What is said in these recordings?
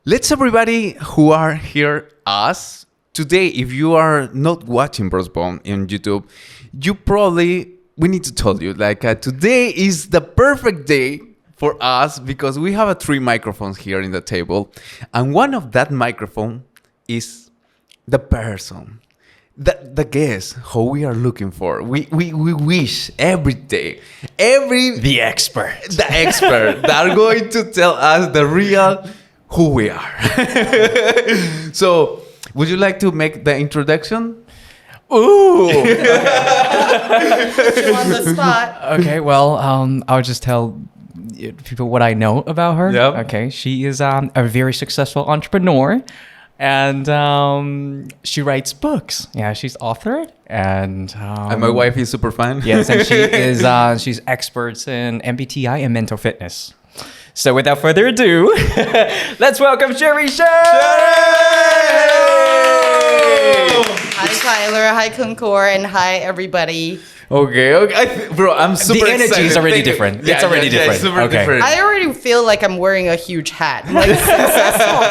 Let's everybody who are here us today, if you are not watching Brosbond on YouTube, we need to tell you today is the perfect day for us because we have 3 microphones here in the table, and one of that microphone is the person, the guest who we are looking for. We wish every day, the expert that are going to tell us the real who we are. So, would you like to make the introduction? Ooh. Put you on the spot. Okay, well, I'll just tell people what I know about her. Yep. Okay, she is a very successful entrepreneur, and she writes books. Yeah, she's authored, and my wife is super fan. Yes, and she is she's experts in MBTI and mental fitness. So without further ado, let's welcome Sherry Hsia! Hi, Tyler. Hi, Concor. And hi, everybody. Okay. Bro, I'm super The energy excited. is already different. It's already different. Super Okay. different. I already feel like I'm wearing a huge hat. I'm like successful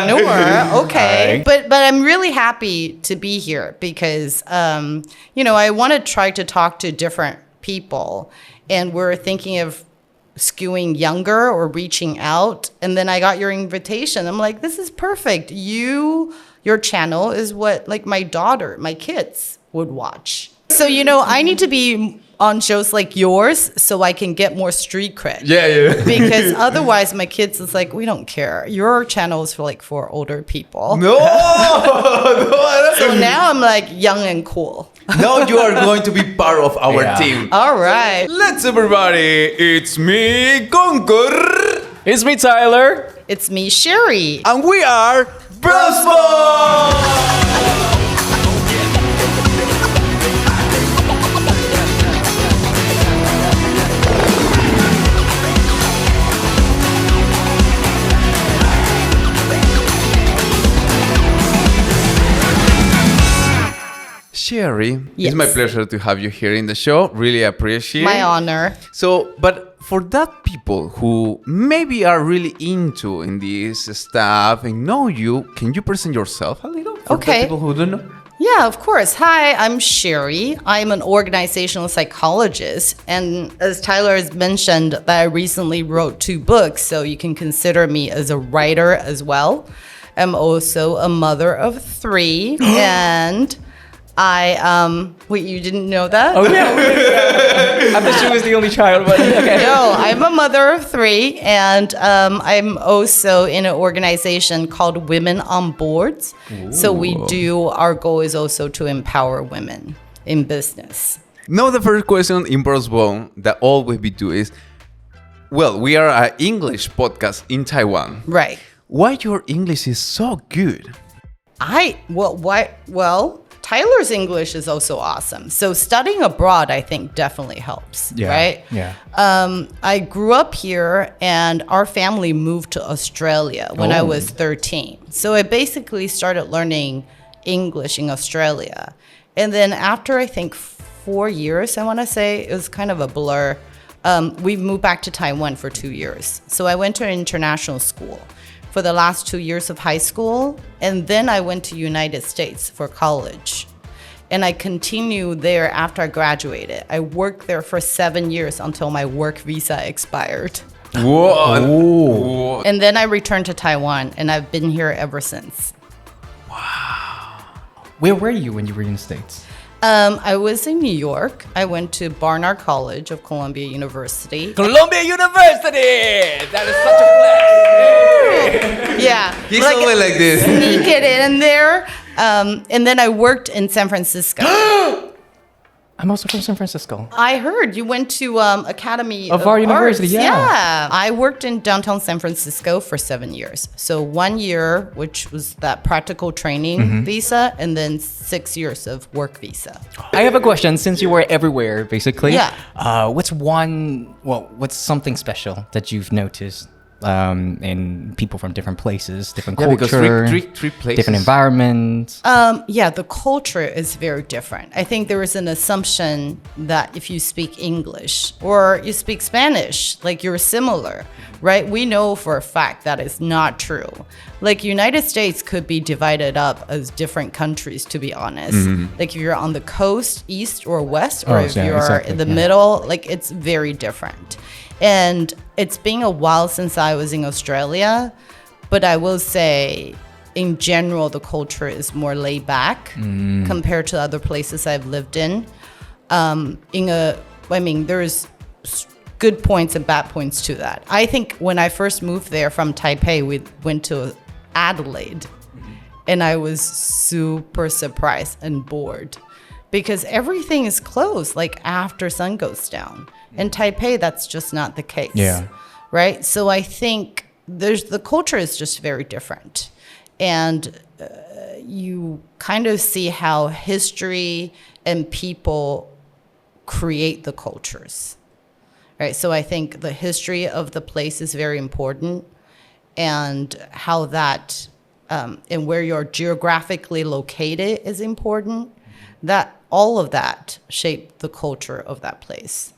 entrepreneur. Okay. Right. But I'm really happy to be here because, I want to try to talk to different people. And we're thinking of skewing younger or reaching out. And then I got your invitation. I'm like, this is perfect. Your channel is what my daughter, my kids would watch. So, I need to be on shows like yours so I can get more street cred. Yeah. Because otherwise my kids is like, we don't care. Your channel is for older people. No. So now I'm young and cool. Now you are going to be part of our team. All right. Let's everybody. It's me, Concor. It's me, Tyler. It's me, Sherry. And we are Brosbond! Sherry, Yes. It's my pleasure to have you here in the show. Really appreciate My honor. So, but for that people who maybe are really into in this stuff and know you, can you present yourself a little? For Okay. the people who don't know. Yeah, of course. Hi, I'm Sherry. I'm an organizational psychologist. And as Tyler has mentioned, that I recently wrote 2 books, so you can consider me as a writer as well. I'm also a mother of 3. And wait, you didn't know that? Oh, yeah. I thought she was the only child, but okay. No, I'm a mother of 3, and I'm also in an organization called Women on Boards. Ooh. So our goal is also to empower women in business. Now the first question in Brosbond that always we do is, well, we are an English podcast in Taiwan. Right. Why your English is so good? Well, Tyler's English is also awesome. So studying abroad, I think, definitely helps, right? Yeah. I grew up here, and our family moved to Australia when I was 13. So I basically started learning English in Australia. And then after, I think, 4 years, I want to say, it was kind of a blur, we moved back to Taiwan for 2 years. So I went to an international school for the last 2 years of high school, and then I went to United States for college. And I continued there after I graduated. I worked there for 7 years until my work visa expired. Whoa. And then I returned to Taiwan, and I've been here ever since. Where were you when you were in the States? I was in New York. I went to Barnard College of Columbia University. Columbia University! That is such a flex. Yeah. He's always like this. Sneak it in there. And then I worked in San Francisco. I'm also from San Francisco. I heard you went to Academy Of Art University, Arts. yeah. I worked in downtown San Francisco for 7 years. So 1 year, which was that practical training visa, and then 6 years of work visa. I have a question. Since you were everywhere, basically. Yeah. What's something special that you've noticed and people from different places, different because culture, three places. different environments. Yeah, the culture is very different. I think there is an assumption that if you speak English or you speak Spanish, like you're similar, right? We know for a fact that is not true. Like United States could be divided up as different countries, to be honest. Like if you're on the coast, east or west, or if you're in the middle, like it's very different. And it's been a while since I was in Australia, but I will say in general, the culture is more laid back compared to other places I've lived in. There's good points and bad points to that. I think when I first moved there from Taipei, we went to Adelaide, and I was super surprised and bored because everything is closed like after sun goes down. In Taipei, that's just not the case. Yeah. Right? So I think the culture is just very different. And you kind of see how history and people create the cultures. Right? So I think the history of the place is very important, and how that and where you're geographically located is important. That all of that shape the culture of that place.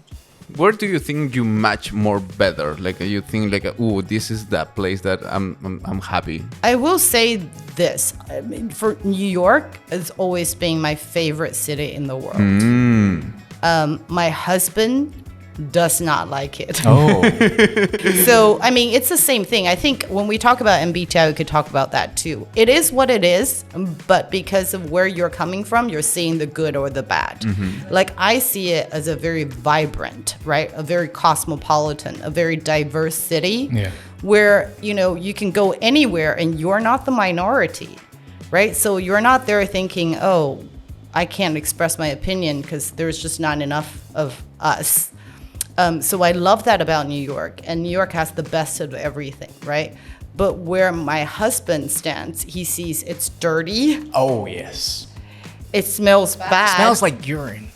Where do you think you match more better? Like you think like, oh, this is that place that I'm happy. I will say this. I mean, for New York has always been my favorite city in the world. My husband does not like it. Oh. So, I mean, it's the same thing. I think when we talk about MBTI, we could talk about that too. It is what it is, but because of where you're coming from, you're seeing the good or the bad. Like I see it as a very vibrant, right? A very cosmopolitan, a very diverse city where, you know, you can go anywhere and you're not the minority, right? So you're not there thinking, oh, I can't express my opinion because there's just not enough of us. So I love that about New York, and New York has the best of everything, right? But where my husband stands, he sees it's dirty. Oh, yes. It smells bad. Smells like urine.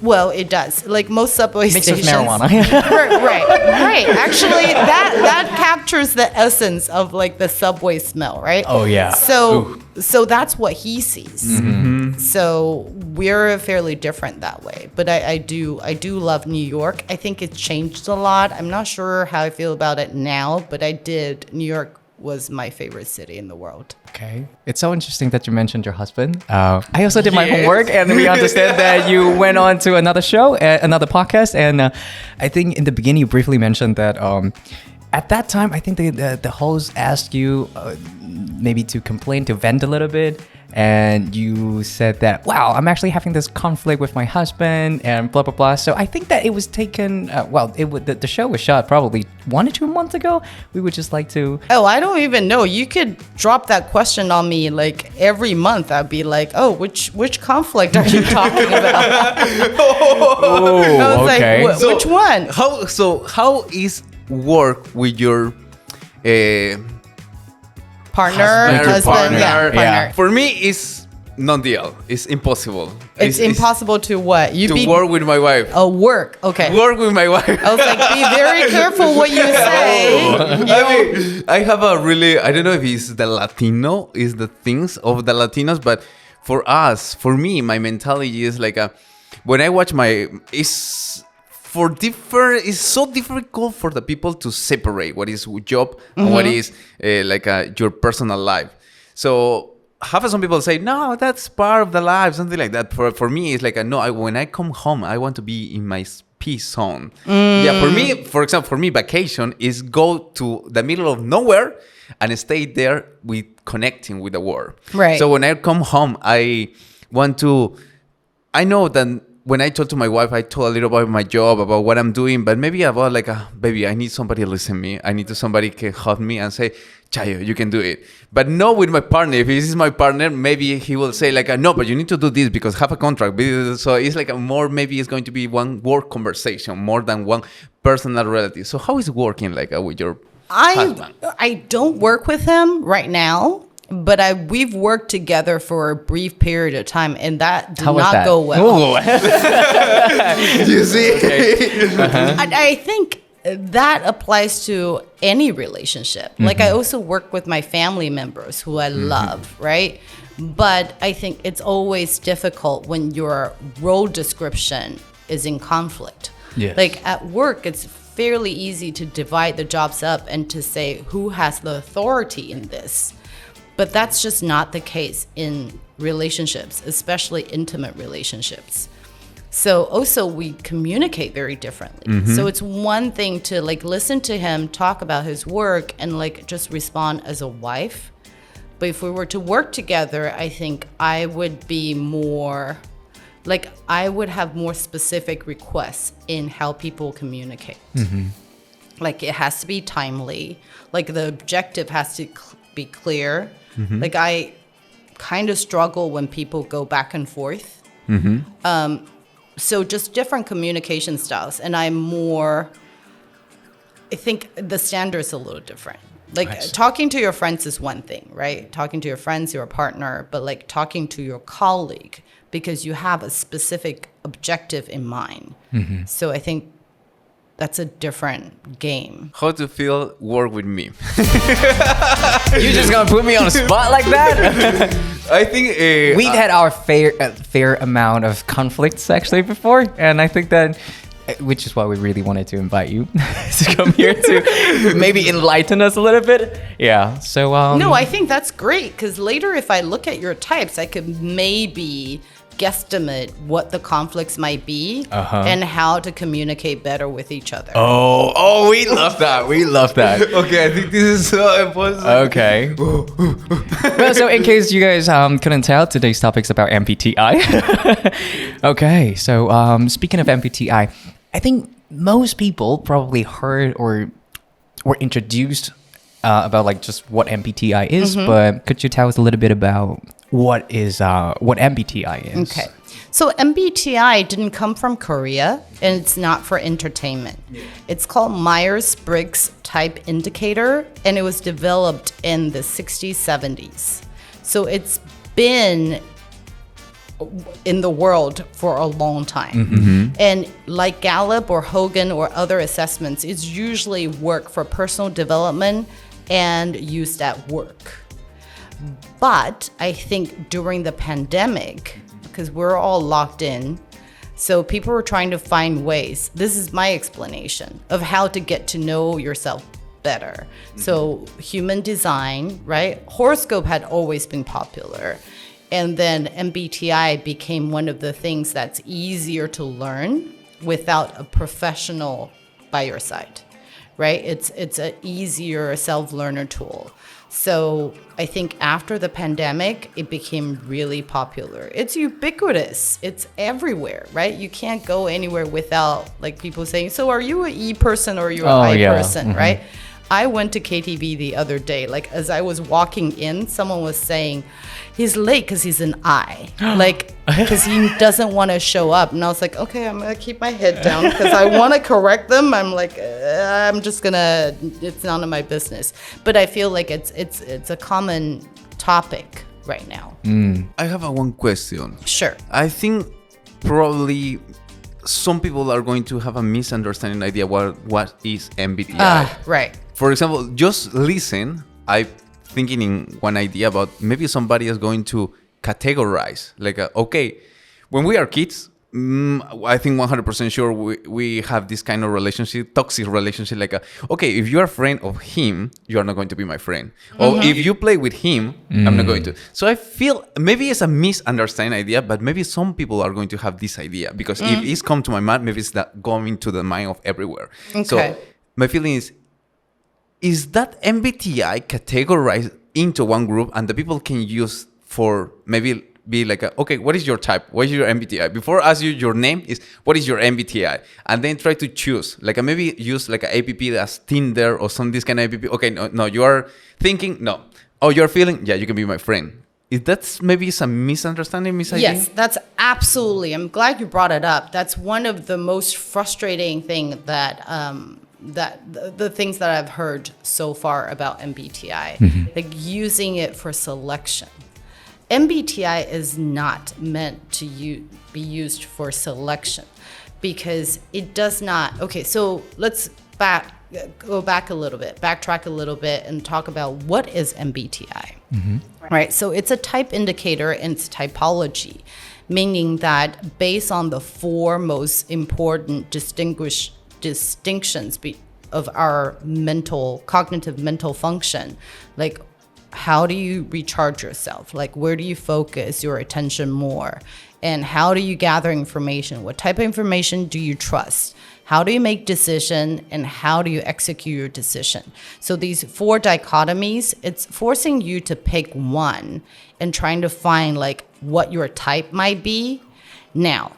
Well, it does. Like most subway Mixed stations. with marijuana. right. Actually, that captures the essence of like the subway smell, right? Oh, yeah. So that's what he sees. So we're fairly different that way. But I do love New York. I think it's changed a lot. I'm not sure how I feel about it now, but New York was my favorite city in the world. Okay. It's so interesting that you mentioned your husband. I also did my homework, and we understand that you went on to another show, another podcast. And I think in the beginning, you briefly mentioned that at that time, I think the host asked you maybe to complain, to vent a little bit. And you said that, wow, I'm actually having this conflict with my husband and blah, blah, blah. So I think that it was taken, the show was shot probably 1 or 2 months ago. We would just like to... Oh, I don't even know. You could drop that question on me like every month. I'd be like, oh, which conflict are you talking about? Oh, okay. Like, which one? How is work with your... Partner. Yeah. For me, it's non-deal. It's impossible. It's impossible to what? Work with my wife. Oh, work. Okay. Work with my wife. I was like, be very careful what you say. I have a really, I don't know if it's the Latino, is the things of the Latinos, but for me, my mentality is like, when I watch it's so difficult for the people to separate what is job and what is your personal life. So some people say, no, that's part of the life, something like that. For me, it's like, no, when I come home, I want to be in my peace zone. Yeah, for example, vacation is go to the middle of nowhere and stay there with connecting with the world. Right. So when I come home, I know that when I told to my wife, I told a little about my job, about what I'm doing, but maybe about like, baby, I need somebody to listen to me. I need somebody can help me and say, Chayo, you can do it. But not with my partner. If this is my partner, maybe he will say like, no, but you need to do this because have a contract. So it's like maybe it's going to be one work conversation more than one personal relative. So how is it working like with your husband? I don't work with him right now. But we've worked together for a brief period of time, and that did not go well. You see? I think that applies to any relationship. Like I also work with my family members who I love, right? But I think it's always difficult when your role description is in conflict. Yes. Like at work, it's fairly easy to divide the jobs up and to say who has the authority in this. But that's just not the case in relationships, especially intimate relationships. So also we communicate very differently. So it's one thing to like listen to him talk about his work and like just respond as a wife. But if we were to work together, I think I would be more like I would have more specific requests in how people communicate. Like it has to be timely. Like the objective has to be clear. Like I kind of struggle when people go back and forth. So just different communication styles. And I think the standard's a little different. Like talking to your friends is one thing, right? Talking to your friends, your partner, but like talking to your colleague because you have a specific objective in mind. So I think that's a different game. How to feel work with me? You're just gonna put me on the spot like that? I think We've had our fair amount of conflicts actually before, and I think that, which is why we really wanted to invite you to come here to maybe enlighten us a little bit. Yeah. So No, I think that's great because later if I look at your types, I could maybe guesstimate what the conflicts might be and how to communicate better with each other. Oh, we love that. We love that. Okay, I think this is so important. Okay. Well, so in case you guys couldn't tell, today's topic is about MBTI. Okay, so speaking of MBTI, I think most people probably heard or were introduced about like just what MBTI is, but could you tell us a little bit about what MBTI is? Okay. So MBTI didn't come from Korea and it's not for entertainment. It's called Myers-Briggs Type Indicator and it was developed in the 60s, 70s. So it's been in the world for a long time. And like Gallup or Hogan or other assessments, it's usually work for personal development and used at work. But I think during the pandemic, because we're all locked in, so people were trying to find ways. This is my explanation of how to get to know yourself better. So human design, right? Horoscope had always been popular. And then MBTI became one of the things that's easier to learn without a professional by your side, right? It's an easier self-learner tool. So I think after the pandemic, it became really popular. It's ubiquitous. It's everywhere, right? You can't go anywhere without like people saying, so are you an E person or are you an I person, right? I went to KTV the other day. Like as I was walking in, someone was saying, he's late because he's an I. Like, because he doesn't want to show up. And I was like, okay, I'm going to keep my head down because I want to correct them. I'm like, I'm just going to, it's none of my business. But I feel like it's a common topic right now. I have one question. Sure. I think probably some people are going to have a misunderstanding idea what is MBTI. Right. For example, just listen. I'm thinking in one idea about maybe somebody is going to categorize. Like, okay, when we are kids, I think 100% sure we have this kind of relationship, toxic relationship. Like, okay, if you are a friend of him, you are not going to be my friend. Or if you play with him, I'm not going to. So I feel maybe it's a misunderstanding idea, but maybe some people are going to have this idea. Because if it's come to my mind, maybe it's not going to the mind of everywhere. Okay. So my feeling is that MBTI categorized into one group and the people can use for maybe be like, okay, what is your type? What is your MBTI? Before I ask you your name is, what is your MBTI? And then try to choose, like maybe use like an app as Tinder or some this kind of app. Okay, no, you are thinking, no. Oh, you're feeling, yeah, you can be my friend. Is that maybe some misunderstanding, misidea? Yes, that's absolutely. I'm glad you brought it up. That's one of the most frustrating thing that the things that I've heard so far about MBTI, like using it for selection. MBTI is not meant to be used for selection because it does not. Okay, so let's go back a little bit, backtrack a little bit, and talk about what is MBTI. Right? So it's a type indicator and it's typology, meaning that based on the four most important distinctions of our cognitive mental function, like how do you recharge yourself? Like where do you focus your attention more? And how do you gather information? What type of information do you trust? How do you make decision and how do you execute your decision? So these four dichotomies, it's forcing you to pick one and trying to find like what your type might be. Now,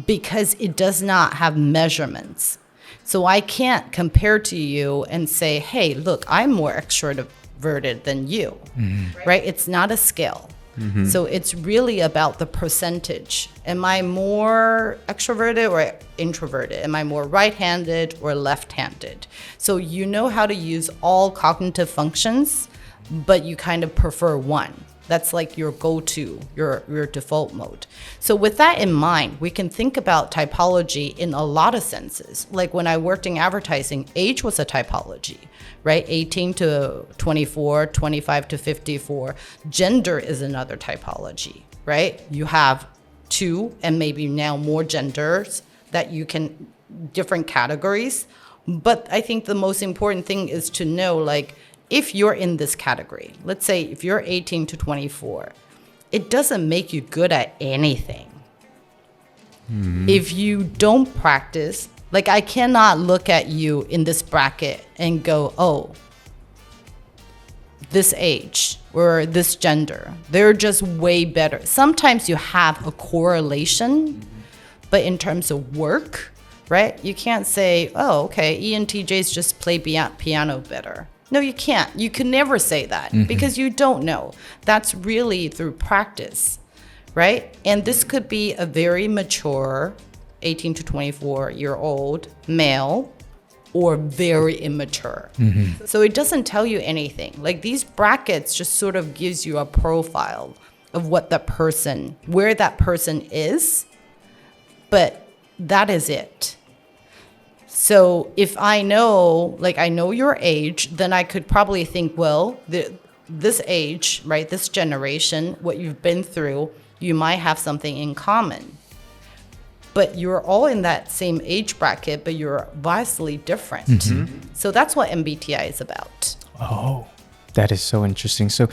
because it does not have measurements, so I can't compare to you and say, hey, look, I'm more extroverted than you, right? It's not a scale. So it's really about the percentage. Am I more extroverted or introverted? Am I more right-handed or left-handed? So you know how to use all cognitive functions, but you kind of prefer one. That's like your go-to, your default mode. So with that in mind, we can think about typology in a lot of senses. Like when I worked in advertising, age was a typology, right? 18 to 24, 25 to 54. Gender is another typology, right? You have two and maybe now more genders that you can, different categories. But I think the most important thing is to know, like, if you're in this category, let's say if you're 18 to 24, it doesn't make you good at anything. If you don't practice, like I cannot look at you in this bracket and go, oh, this age or this gender, they're just way better. Sometimes you have a correlation, but in terms of work, right? You can't say, oh, okay, ENTJs just play piano better. No, you can't. You can never say that because you don't know. That's really through practice, right? And this could be a very mature 18 to 24-year-old male or very immature. So it doesn't tell you anything. Like these brackets just sort of gives you a profile of what that person, where that person is, but that is it. So if I know, like I know your age, then I could probably think, well, this age, right, this generation, what you've been through, you might have something in common. But you're all in that same age bracket, but you're vastly different. So that's what MBTI is about. Oh, that is so interesting. So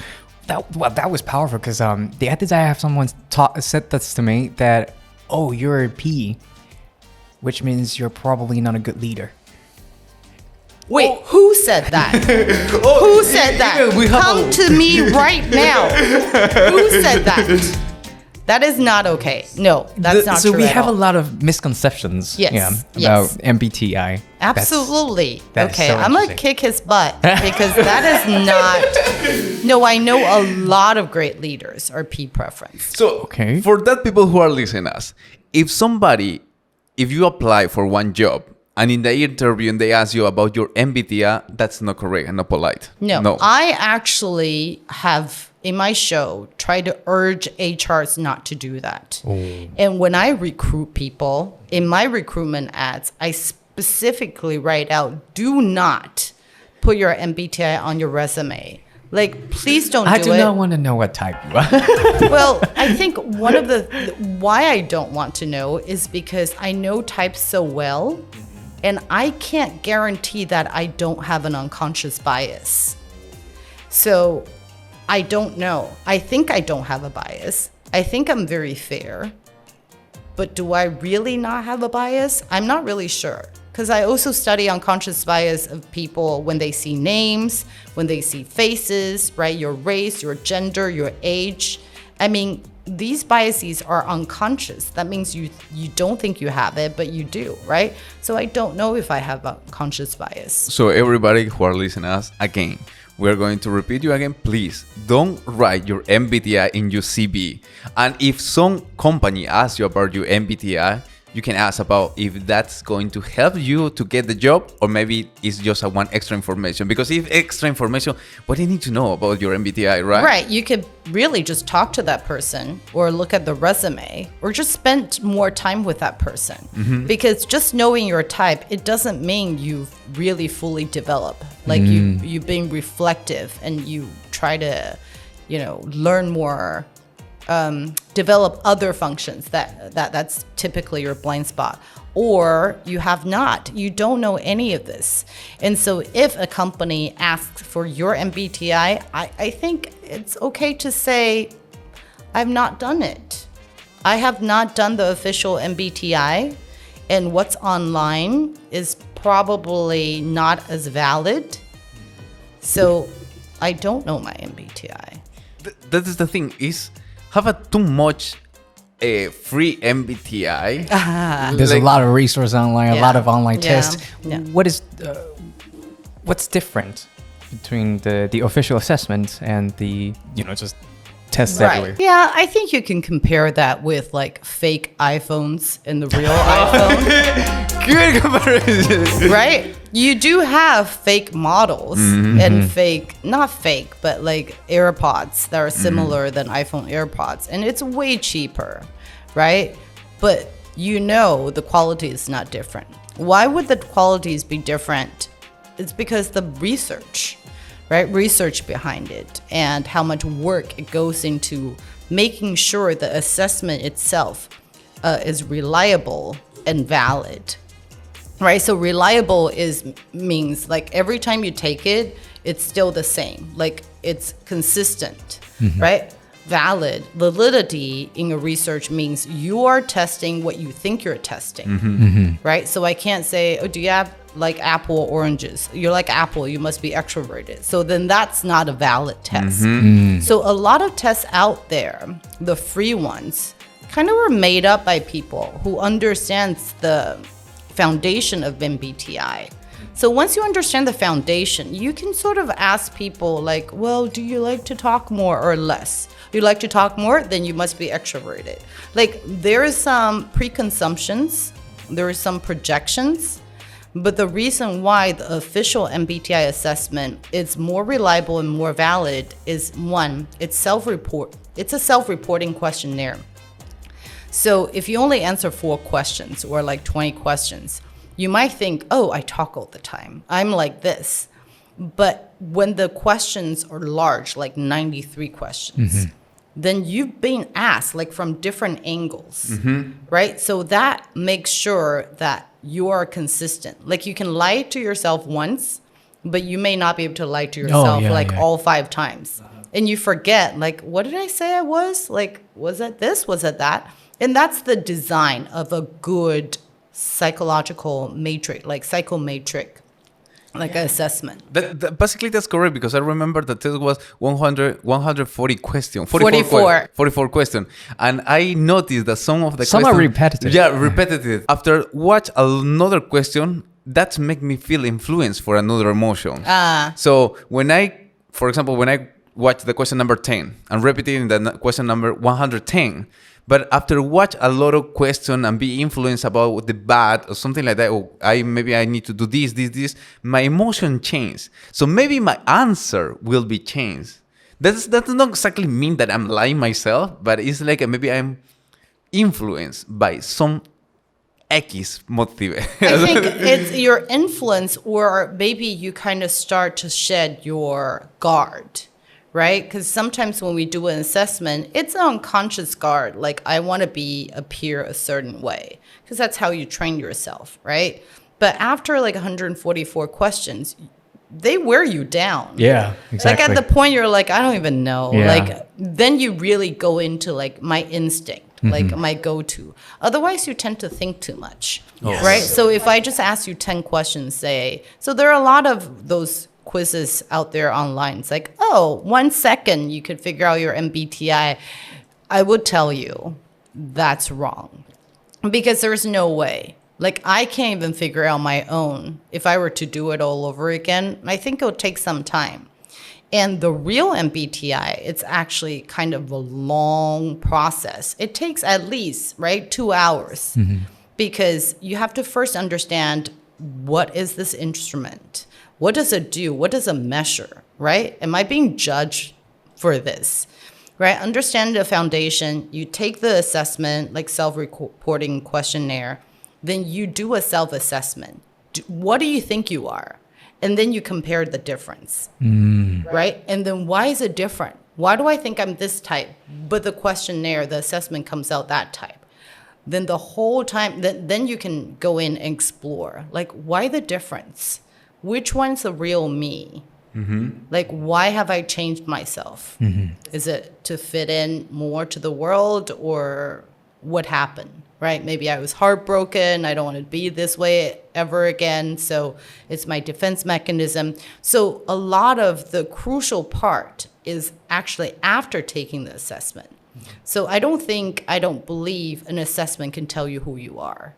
that was powerful because the other day I have someone said this to me that, oh, you're a P, which means you're probably not a good leader. Wait, who said that? Who said that? Come to me right now. Who said that? That is not okay. No, that's not true. So we have a lot of misconceptions about MBTI. Absolutely. That's okay, so I'm going to kick his butt because that is not... No, I know a lot of great leaders are P preference. So for that people who are listening us, if you apply for one job and in the interview and they ask you about your MBTI, that's not correct and not polite. No. I actually have, in my show, tried to urge HRs not to do that. And when I recruit people, in my recruitment ads, I specifically write out, do not put your MBTI on your resume. Like, please don't do it. I do not want to know what type you are. Well, I think one of the why I don't want to know is because I know types so well, and I can't guarantee that I don't have an unconscious bias. So I don't know. I think I don't have a bias. I think I'm very fair. But do I really not have a bias? I'm not really sure. Because I also study unconscious bias of people when they see names, when they see faces, right? Your race, your gender, your age. I mean, these biases are unconscious. That means you don't think you have it, but you do, right? So I don't know if I have a conscious bias. So everybody who are listening us, again, we're going to repeat you again. Please don't write your MBTI in your CV. And if some company asks you about your MBTI, you can ask about if that's going to help you to get the job, or maybe it's just one extra information. Because if extra information, what do you need to know about your MBTI, right? Right. You could really just talk to that person or look at the resume or just spend more time with that person. Because just knowing your type, it doesn't mean you've really fully developed. Like you've been reflective and you try to, learn more, develop other functions that's typically your blind spot. Or you have not. You don't know any of this. And so if a company asks for your MBTI, I think it's okay to say, I've not done it. I have not done the official MBTI, and what's online is probably not as valid. So I don't know my MBTI. That is the thing, is have a too much free MBTI. There's a lot of resources online, a lot of online Yeah. tests. Yeah. What's different between the official assessment and the just tests everywhere? Yeah, I think you can compare that with like fake iPhones and the real iPhone. Good comparison. Right? You do have fake models and not fake, but like AirPods that are similar than iPhone AirPods. And it's way cheaper, right? But the quality is not different. Why would the qualities be different? It's because the research, right? Research behind it and how much work it goes into making sure the assessment itself is reliable and valid. Right, so reliable means like every time you take it, it's still the same. Like it's consistent, right? Validity in a research means you are testing what you think you're testing, right? So I can't say, oh, do you have like apple or oranges? You're like apple, you must be extroverted. So then that's not a valid test. So a lot of tests out there, the free ones, kind of were made up by people who understands the foundation of MBTI. So once you understand the foundation, you can sort of ask people like, well, do you like to talk more or less? You like to talk more, then you must be extroverted. Like there is some preconceptions, there is some projections, but the reason why the official MBTI assessment is more reliable and more valid is one, it's a self-reporting questionnaire. So if you only answer 4 questions or like 20 questions, you might think, oh, I talk all the time. I'm like this. But when the questions are large, like 93 questions, then you've been asked like from different angles, right? So that makes sure that you are consistent. Like you can lie to yourself once, but you may not be able to lie to yourself all 5 times. And you forget, like, what did I say I was? Like, was it this? Was it that? And that's the design of a good psychological matrix, like psychometric, like assessment. Basically, that's correct, because I remember the test was 140 questions. 44 questions. And I noticed that some of the questions... are repetitive. Yeah, repetitive. After watch another question, that make me feel influenced for another emotion. So for example, when I watch the question number 10 and repeating the question number 110, but after watch a lot of questions and be influenced about the bad or something like that, or maybe I need to do this, my emotion changes. So maybe my answer will be changed. That does not exactly mean that I'm lying myself, but it's like maybe I'm influenced by some X motive. I think it's your influence, or maybe you kind of start to shed your guard. Right? Because sometimes when we do an assessment, it's an unconscious guard. Like, I want to appear a certain way, because that's how you train yourself, right? But after like 144 questions, they wear you down. Yeah, exactly. Like at the point you're like, I don't even know. Yeah. Like then you really go into like my instinct, like my go-to. Otherwise, you tend to think too much, right? So if I just ask you 10 questions, so there are a lot of those quizzes out there online. It's like, 1 second you could figure out your MBTI. I would tell you that's wrong, because there's no way. Like I can't even figure out my own. If I were to do it all over again, I think it would take some time. And the real MBTI, it's actually kind of a long process. It takes at least, 2 hours. because you have to first understand, what is this instrument? What does it do? What does it measure, right? Am I being judged for this, right? Understand the foundation. You take the assessment, like self-reporting questionnaire, then you do a self-assessment. What do you think you are? And then you compare the difference, right? And then why is it different? Why do I think I'm this type, but the questionnaire, the assessment comes out that type? Then the whole time, then you can go in and explore, like, why the difference? Which one's the real me? Like, why have I changed myself? Is it to fit in more to the world, or what happened, right? Maybe I was heartbroken. I don't want to be this way ever again. So it's my defense mechanism. So a lot of the crucial part is actually after taking the assessment. So I don't believe an assessment can tell you who you are.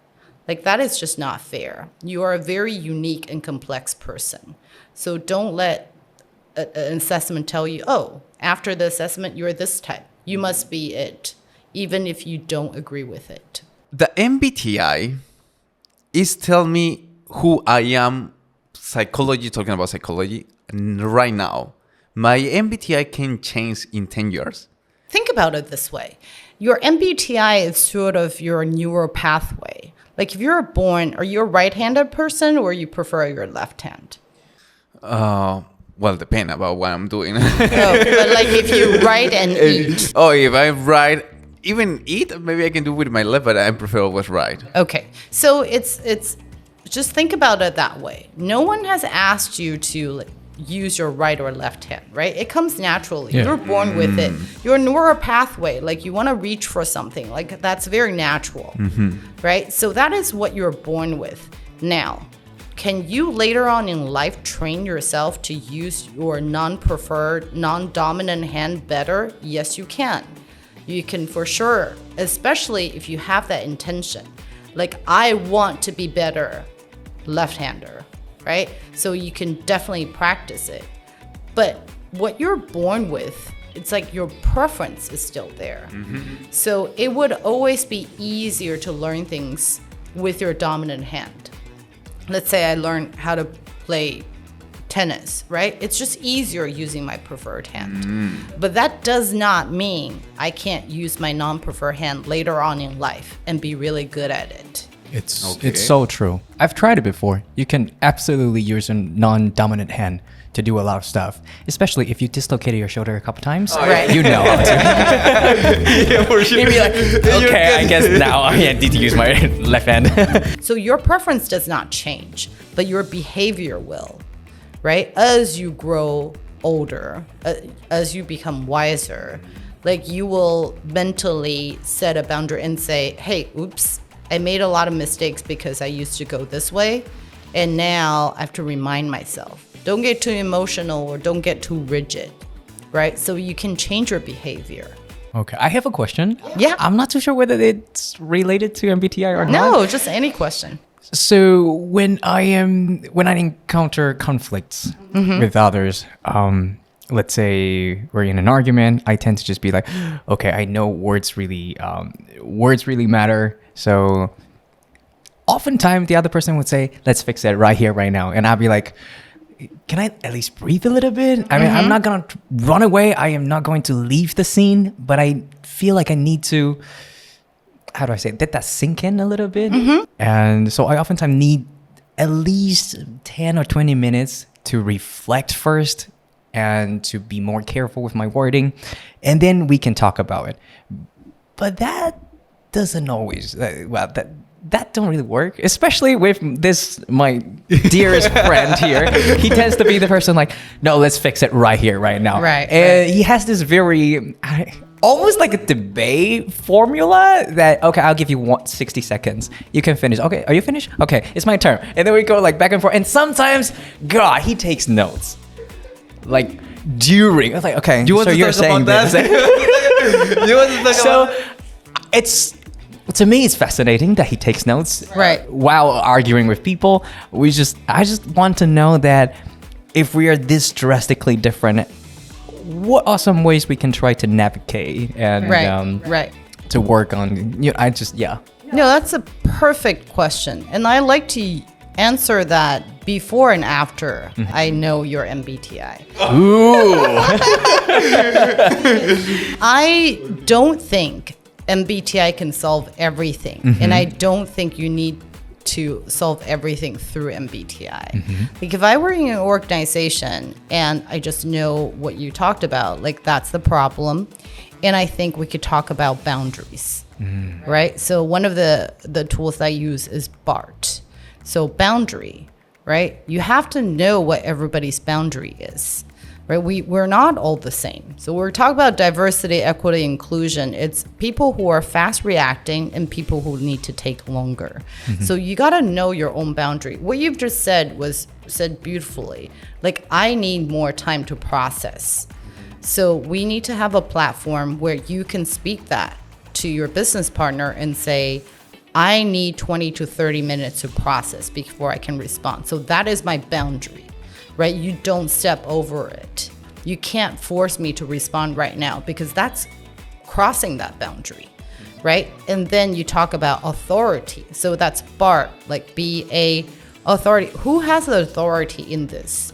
Like, that is just not fair. You are a very unique and complex person. So don't let an assessment tell you, oh, after the assessment, you're this type. You must be it, even if you don't agree with it. The MBTI is tell me who I am, talking about psychology, right now. My MBTI can change in 10 years. Think about it this way. Your MBTI is sort of your neural pathway. Like, if you're born, are you a right-handed person, or you prefer your left hand? Well, depend about what I'm doing. No, but like, if you write and eat. Oh, if I write, even eat, maybe I can do with my left, but I prefer always right. Okay, so it's just think about it that way. No one has asked you to use your right or left hand, right? It comes naturally. Yeah. You're born with it. Your neural pathway, like, you want to reach for something, like, that's very natural, right? So that is what you're born with. Now, can you later on in life train yourself to use your non-preferred, non-dominant hand better? Yes, you can. You can for sure, especially if you have that intention. Like, I want to be better left-hander, right? So you can definitely practice it. But what you're born with, it's like your preference is still there. So it would always be easier to learn things with your dominant hand. Let's say I learned how to play tennis, right? It's just easier using my preferred hand. But that does not mean I can't use my non-preferred hand later on in life and be really good at it. It's so true. I've tried it before. You can absolutely use a non-dominant hand to do a lot of stuff, especially if you dislocated your shoulder a couple times. Right. You know how to. Yeah, for sure. You'd be like, okay, I guess now I need to use my left hand. So your preference does not change, but your behavior will, right? As you grow older, as you become wiser, like, you will mentally set a boundary and say, hey, oops, I made a lot of mistakes because I used to go this way, and now I have to remind myself. Don't get too emotional, or don't get too rigid, right? So you can change your behavior. Okay, I have a question. Yeah. I'm not too sure whether it's related to MBTI or not. No, just any question. So when I encounter conflicts with others, let's say we're in an argument, I tend to just be like, okay, I know words really matter. So oftentimes the other person would say, let's fix it right here, right now. And I'll be like, can I at least breathe a little bit? I mean, I'm not going to run away. I am not going to leave the scene, but I feel like I need to, how do I say it? Let that sink in a little bit. And so I oftentimes need at least 10 or 20 minutes to reflect first and to be more careful with my wording. And then we can talk about it. But that doesn't always, that don't really work, especially with my dearest friend here. He tends to be the person like, no, let's fix it right here, right now. Right. And he has this very, almost like a debate formula that, okay, I'll give you 60 seconds. You can finish. Okay, are you finished? Okay, it's my turn. And then we go like back and forth. And sometimes, God, he takes notes. Like during, I was like, okay, You want so to you're talk saying about this. that? You want to talk about So it's, to me, it's fascinating that he takes notes Right. while arguing with people. I just want to know that if we are this drastically different, what are some ways we can try to navigate and Right. to work on? No, that's a perfect question. And I like to answer that before and after I know your MBTI. Ooh. I don't think MBTI can solve everything. And I don't think you need to solve everything through MBTI. Like if I were in an organization and I just know what you talked about, like that's the problem. And I think we could talk about boundaries, right? So one of the tools I use is BART. So boundary, right? You have to know what everybody's boundary is. Right, we're not all the same. So we're talking about diversity, equity, inclusion. It's people who are fast reacting and people who need to take longer. So you got to know your own boundary. What you've just said was said beautifully. Like, I need more time to process. So we need to have a platform where you can speak that to your business partner and say, I need 20 to 30 minutes to process before I can respond. So that is my boundary. Right? You don't step over it. You can't force me to respond right now because that's crossing that boundary, right? And then you talk about authority. So that's BART, like B-A, authority. Who has the authority in this?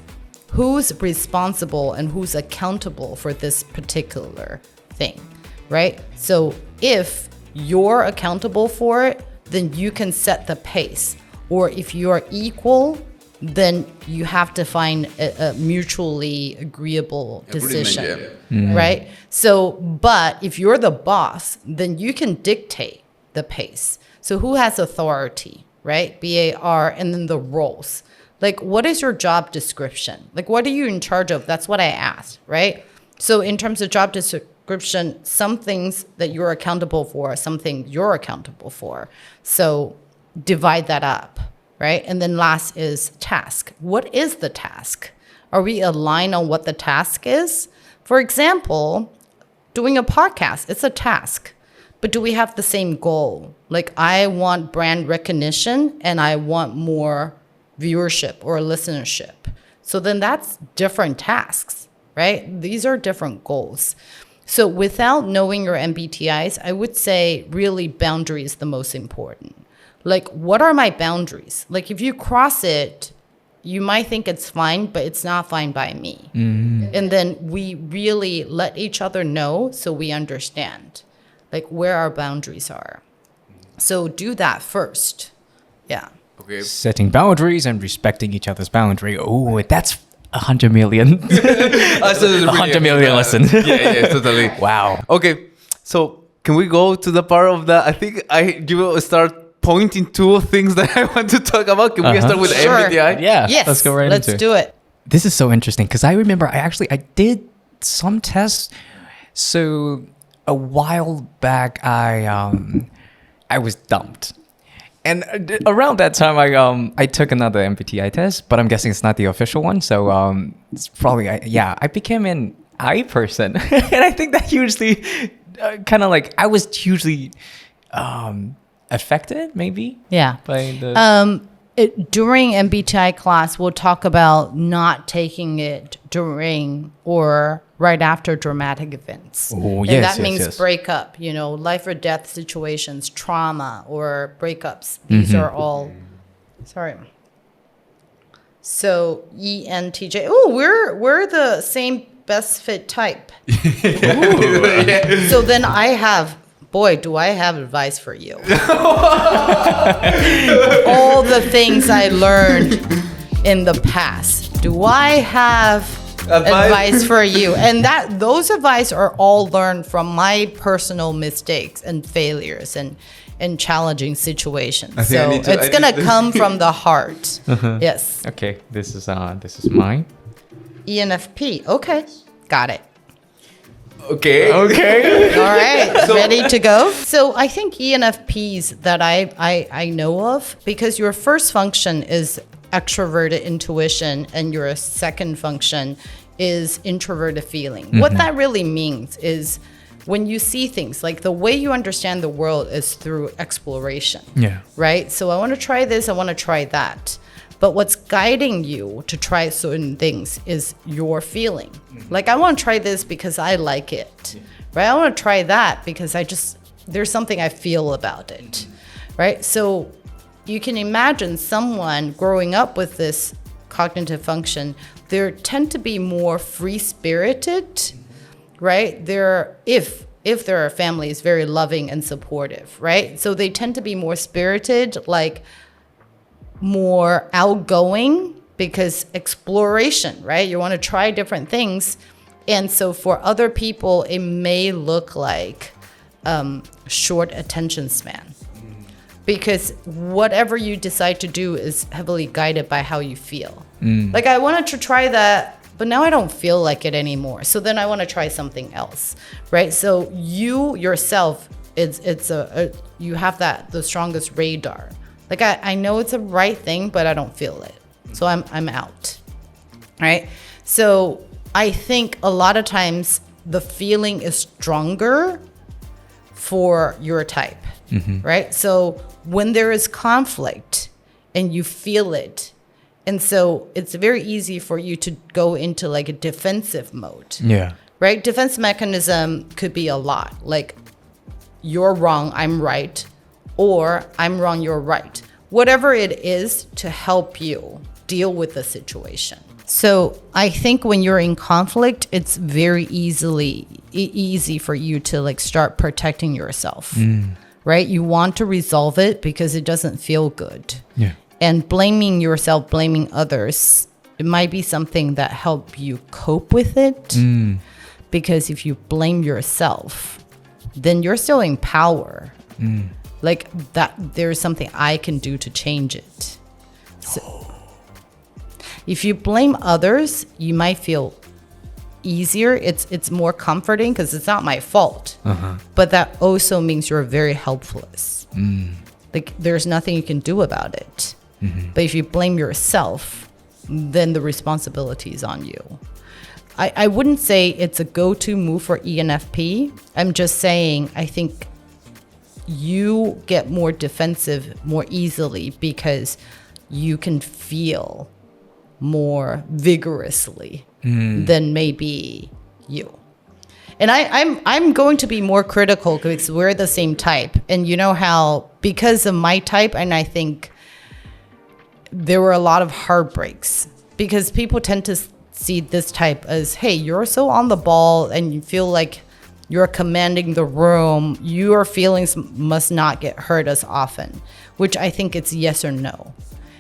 Who's responsible and who's accountable for this particular thing, right? So if you're accountable for it, then you can set the pace. Or if you're equal, then you have to find a mutually agreeable decision, right? So, but if you're the boss, then you can dictate the pace. So who has authority, right? BAR, and then the roles. Like, what is your job description? Like, what are you in charge of? That's what I asked, right? So in terms of job description, some things that you're accountable for, something you're accountable for. So divide that up. Right? And then last is task. What is the task? Are we aligned on what the task is? For example, doing a podcast, it's a task. But do we have the same goal? Like, I want brand recognition and I want more viewership or listenership. So then that's different tasks, right? These are different goals. So without knowing your MBTIs, I would say really boundary is the most important. Like, what are my boundaries? Like, if you cross it, you might think it's fine, but it's not fine by me. And then we really let each other know so we understand, like, where our boundaries are. So do that first. Yeah. Okay. Setting boundaries and respecting each other's boundary. Oh, that's 100 million. 100 million lesson. Yeah, totally. Wow. Okay, so can we go to the part of the, I think you will start pointing to things that I want to talk about. Can we start with Sure. MBTI? Yeah. Yes. Let's go right Let's into it. do it. This is so interesting because I remember I did some tests. So a while back, I was dumped. And around that time, I took another MBTI test, but I'm guessing it's not the official one. So it's probably, I became an I person. And I think that hugely kind of like, I was hugely affected maybe. Yeah. By the... During MBTI class, we'll talk about not taking it during or right after dramatic events. Oh, and yes, that means yes. breakup, life or death situations, trauma or breakups. These are all, sorry. So ENTJ. Oh, we're the same best fit type. So then I have, boy, do I have advice for you. All the things I learned in the past. Do I have advice for you? And those advice are all learned from my personal mistakes and failures and challenging situations. So it's gonna come from the heart. Yes. Okay, this is mine. ENFP. Okay, got it. Okay. All right, ready to go? So I think ENFPs that I know of, because your first function is extroverted intuition and your second function is introverted feeling. What that really means is when you see things, like the way you understand the world is through exploration. Yeah. Right? So I want to try this, I want to try that. But what's guiding you to try certain things is your feeling. Like, I want to try this because I like it, right? I want to try that because there's something I feel about it, right? So you can imagine someone growing up with this cognitive function, they tend to be more free-spirited, right? If their family is very loving and supportive, right? So they tend to be more spirited, like more outgoing, because exploration, right? You want to try different things. And so for other people, it may look like short attention span. Because whatever you decide to do is heavily guided by how you feel. Like, I wanted to try that, but now I don't feel like it anymore. So then I want to try something else, right? So you yourself, you have the strongest radar. Like, I know it's a right thing, but I don't feel it. So I'm out, right? So I think a lot of times the feeling is stronger for your type, right? So when there is conflict and you feel it, and so it's very easy for you to go into like a defensive mode. Yeah. Right? Defense mechanism could be a lot. Like, you're wrong, I'm right, or I'm wrong, you're right. Whatever it is to help you deal with the situation. So I think when you're in conflict, it's very easy for you to like start protecting yourself, right? You want to resolve it because it doesn't feel good. Yeah. And blaming yourself, blaming others, it might be something that help you cope with it. Because if you blame yourself, then you're still in power. Like that, there's something I can do to change it. So, if you blame others, you might feel easier. It's more comforting because it's not my fault. But that also means you're very helpless. Like, there's nothing you can do about it. But if you blame yourself, then the responsibility is on you. I wouldn't say it's a go-to move for ENFP. I'm just saying I think you get more defensive more easily because you can feel more vigorously than maybe you. And I'm going to be more critical because we're the same type. And you know how, because of my type, and I think there were a lot of heartbreaks because people tend to see this type as, hey, you're so on the ball and you feel like you're commanding the room. Your feelings must not get hurt as often, which I think it's yes or no.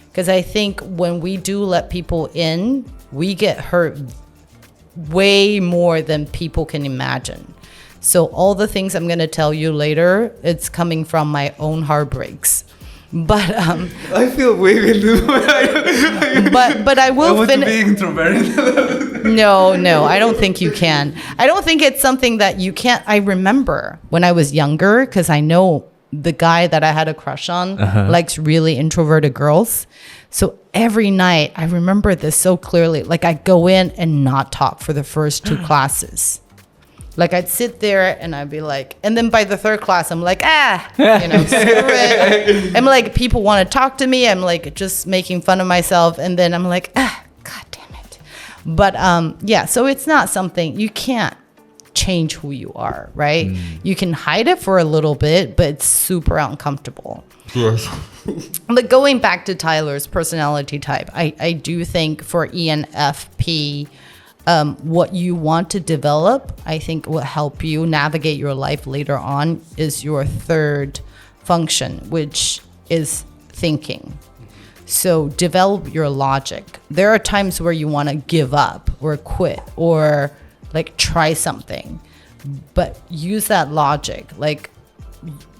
Because I think when we do let people in, we get hurt way more than people can imagine. So all the things I'm going to tell you later, it's coming from my own heartbreaks. But I feel way but I will finish. I want to be introverted. No, I don't think you can. I don't think it's something that you can't. I remember when I was younger, because I know the guy that I had a crush on likes really introverted girls. So every night, I remember this so clearly. Like, I'd go in and not talk for the first 2 classes. Like, I'd sit there and I'd be like, and then by the 3rd class, I'm like, screw it. I'm like, people want to talk to me. I'm like, just making fun of myself. And then I'm like, God damn it. But yeah, so it's not something, you can't change who you are, right? You can hide it for a little bit, but it's super uncomfortable. Yes. But going back to Tyler's personality type, I do think for ENFP, what you want to develop, I think will help you navigate your life later on is your 3rd function, which is thinking. So develop your logic. There are times where you want to give up or quit or like try something, but use that logic. Like,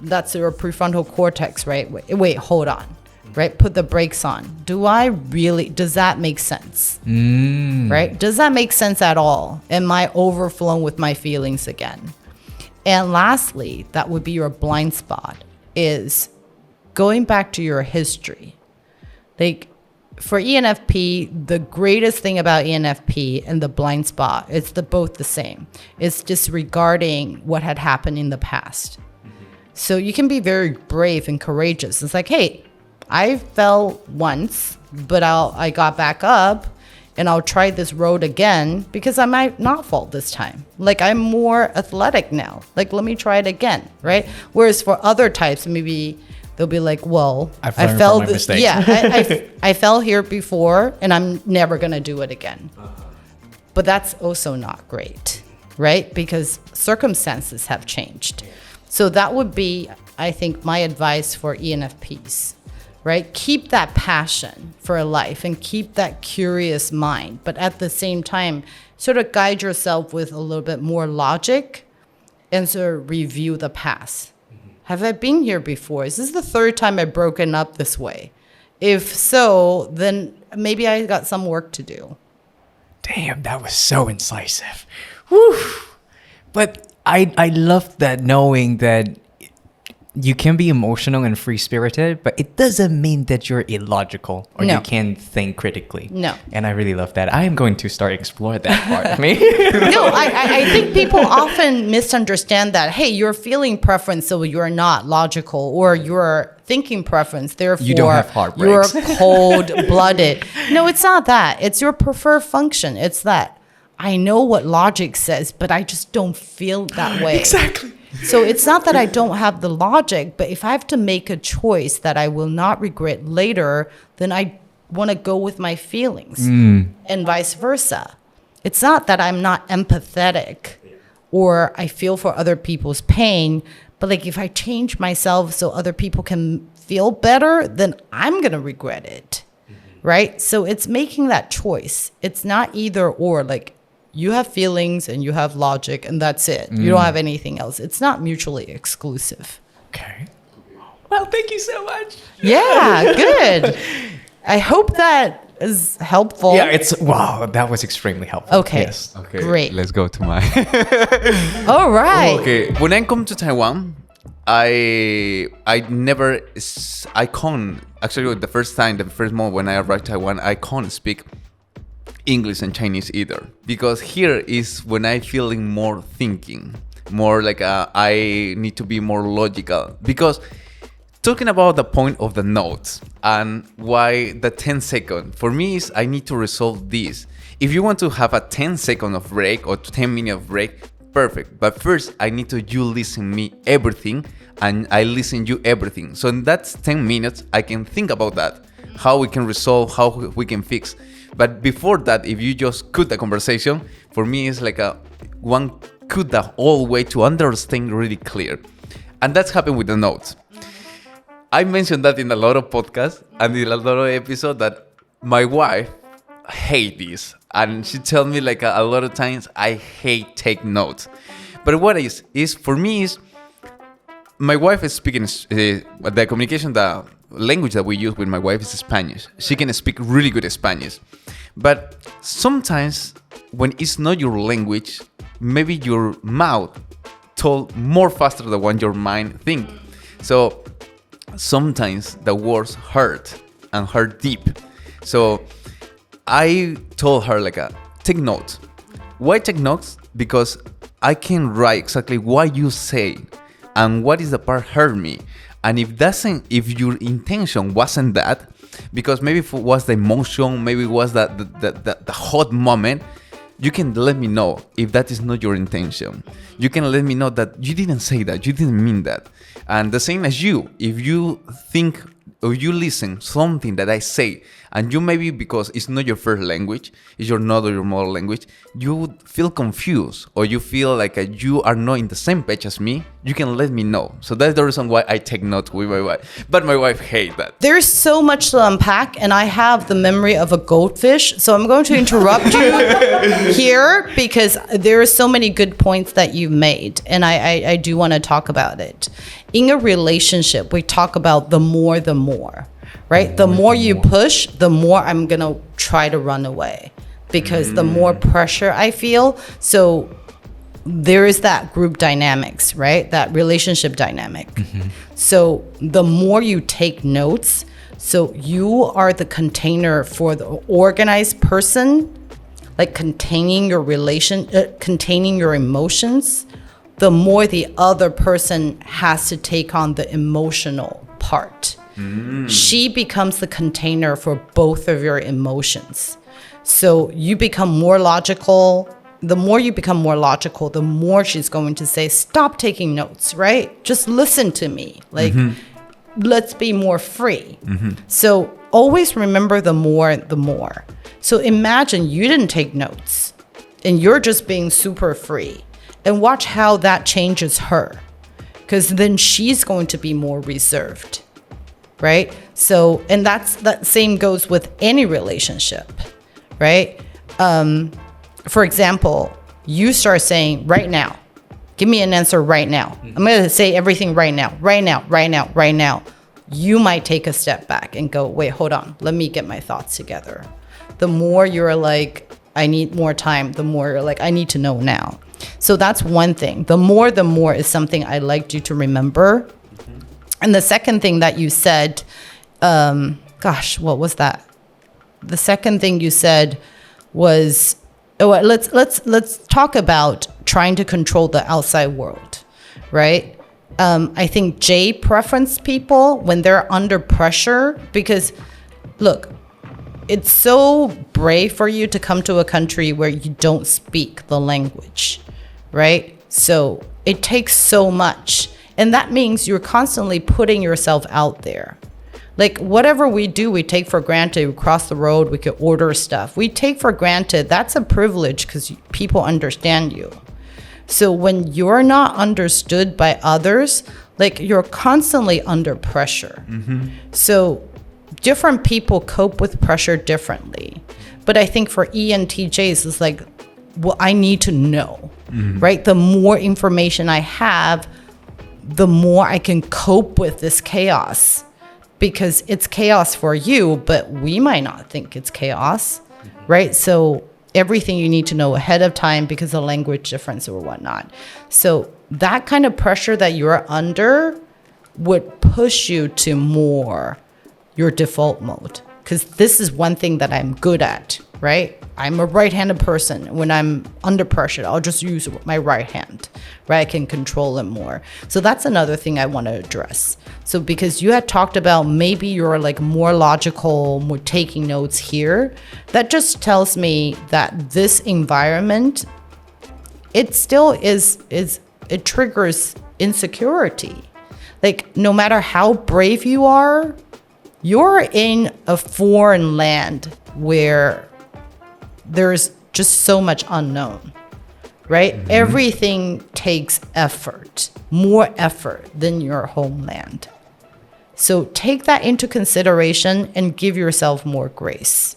that's your prefrontal cortex, right? Wait, hold on, right? Put the brakes on. Does that make sense? Right? Does that make sense at all? Am I overflowing with my feelings again? And lastly, that would be your blind spot, is going back to your history. Like, for ENFP, the greatest thing about ENFP and the blind spot, it's both the same. It's disregarding what had happened in the past. So you can be very brave and courageous. It's like, hey, I fell once, but I got back up and I'll try this road again because I might not fall this time. Like, I'm more athletic now. Like, let me try it again, right? Whereas for other types, maybe they'll be like, well, I've learned from my mistake. Yeah, I fell here before and I'm never going to do it again. But that's also not great, right? Because circumstances have changed. So that would be, I think, my advice for ENFPs, right? Keep that passion for life and keep that curious mind. But at the same time, sort of guide yourself with a little bit more logic and sort of review the past. Have I been here before? Is this the third time I've broken up this way? If so, then maybe I got some work to do. Damn, that was so incisive. Whew. But I love that, knowing that you can be emotional and free-spirited, but it doesn't mean that you're illogical or No. you can't think critically. No. And I really love that. I am going to start explore that part of me. No, I think people often misunderstand that. Hey, you're feeling preference, so you're not logical, or you're thinking preference, therefore You don't have you're heartbreaks. cold-blooded. No, it's not that. It's your preferred function. It's that I know what logic says, but I just don't feel that way. Exactly. So it's not that I don't have the logic, but if I have to make a choice that I will not regret later, then I want to go with my feelings and vice versa. It's not that I'm not empathetic or I feel for other people's pain, but like if I change myself so other people can feel better, then I'm going to regret it, right? So it's making that choice. It's not either or, like you have feelings and you have logic and that's it. You don't have anything else. It's not mutually exclusive. Okay. Well, thank you so much. Yeah, good. I hope that is helpful. Yeah, wow, that was extremely helpful. Okay. Yes. Okay, Great. let's go to my. All right. Okay, when I come to Taiwan, I can't actually the first moment when I arrived Taiwan, I can't speak English and Chinese either, because here is when I feeling more thinking, more like I need to be more logical, because talking about the point of the notes and why the 10 second for me is I need to resolve this. If you want to have a 10-second of break or 10-minute of break, perfect. But first I need to you listen me everything and I listen you everything. So in that 10 minutes I can think about that, how we can resolve, how we can fix. But before that, if you just cut the conversation, for me it's like one cut the whole way to understand really clear. And that's happened with the notes. I mentioned that in a lot of podcasts and in a lot of episodes that my wife hates this. And she tells me like a lot of times I hate take notes. But what is for me is my wife is speaking the communication, the language that we use with my wife is Spanish. She can speak really good Spanish. But sometimes when it's not your language, maybe your mouth told more faster than what your mind think. So sometimes the words hurt and hurt deep. So I told her like take notes. Why take notes? Because I can write exactly what you say and what is the part hurt me. And if your intention wasn't that, because maybe it was the emotion, maybe it was the hot moment, you can let me know if that is not your intention. You can let me know that you didn't say that, you didn't mean that. And the same as you, if you think or you listen something that I say, and you maybe because it's not your first language, it's your mother language, you feel confused or you feel like you are not in the same page as me, you can let me know. So that's the reason why I take notes with my wife. But my wife hates that. There's so much to unpack, and I have the memory of a goldfish. So I'm going to interrupt you here because there are so many good points that you've made, and I do want to talk about it. In a relationship, we talk about the more, right? The more you push, the more I'm going to try to run away because the more pressure I feel. So there is that group dynamics, right? That relationship dynamic. So the more you take notes, so you are the container for the organized person, like containing your containing your emotions, the more the other person has to take on the emotional part. She becomes the container for both of your emotions. So you become more logical. The more you become more logical, the more she's going to say, stop taking notes, right? Just listen to me. Like, let's be more free. So always remember the more. So imagine you didn't take notes and you're just being super free, and watch how that changes her, because then she's going to be more reserved, right? So, and that same goes with any relationship, right? For example, you start saying right now, give me an answer right now. I'm going to say everything right now. You might take a step back and go, wait, hold on. Let me get my thoughts together. The more you're like, I need more time, the more you're like, I need to know now. So that's one thing. The more is something I liked you to remember. And the second thing that you said, what was that? The second thing you said was, let's talk about trying to control the outside world, right? I think J preference people when they're under pressure, because look, it's so brave for you to come to a country where you don't speak the language, right? So it takes so much. And that means you're constantly putting yourself out there. Like whatever we do, we take for granted. We cross the road, we could order stuff. We take for granted. That's a privilege because people understand you. So when you're not understood by others, like you're constantly under pressure. So different people cope with pressure differently. But I think for ENTJs, it's like, well, I need to know, right? The more information I have, the more I can cope with this chaos, because it's chaos for you, but we might not think it's chaos, right? So everything you need to know ahead of time because of language difference or whatnot. So that kind of pressure that you're under would push you to more your default mode, because this is one thing that I'm good at, right? I'm a right-handed person. When I'm under pressure, I'll just use my right hand, right? I can control it more. So that's another thing I want to address. So because you had talked about maybe you're like more logical, more taking notes here, that just tells me that this environment, it still it triggers insecurity. Like no matter how brave you are, you're in a foreign land where there's just so much unknown, right? Everything takes effort, more effort than your homeland. So take that into consideration and give yourself more grace,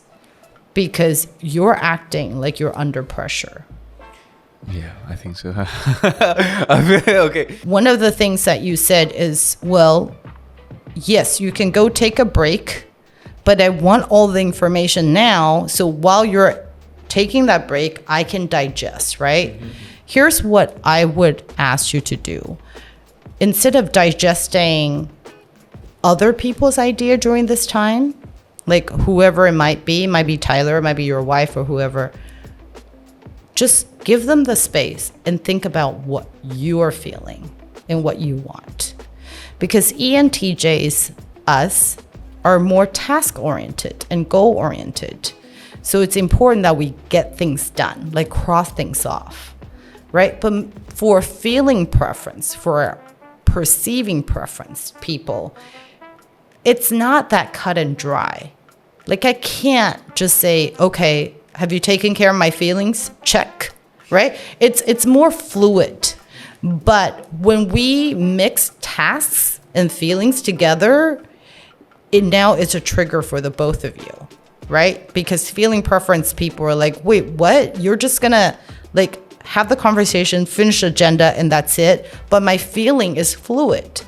because you're acting like you're under pressure. Yeah, I think so. Okay. One of the things that you said is, well, yes, you can go take a break, but I want all the information now. So while you're taking that break, I can digest, right? Here's what I would ask you to do. Instead of digesting other people's idea during this time, like whoever it might be Tyler, it might be your wife or whoever, just give them the space and think about what you are feeling and what you want. Because ENTJs, us, are more task-oriented and goal-oriented. So it's important that we get things done, like cross things off, right? But for feeling preference, for perceiving preference people, it's not that cut and dry. Like I can't just say, okay, have you taken care of my feelings? Check, right? It's more fluid. But when we mix tasks and feelings together, it now is a trigger for the both of you, right? Because feeling preference people are like, wait, what? You're just gonna like have the conversation, finish the agenda, and that's it. But my feeling is fluid,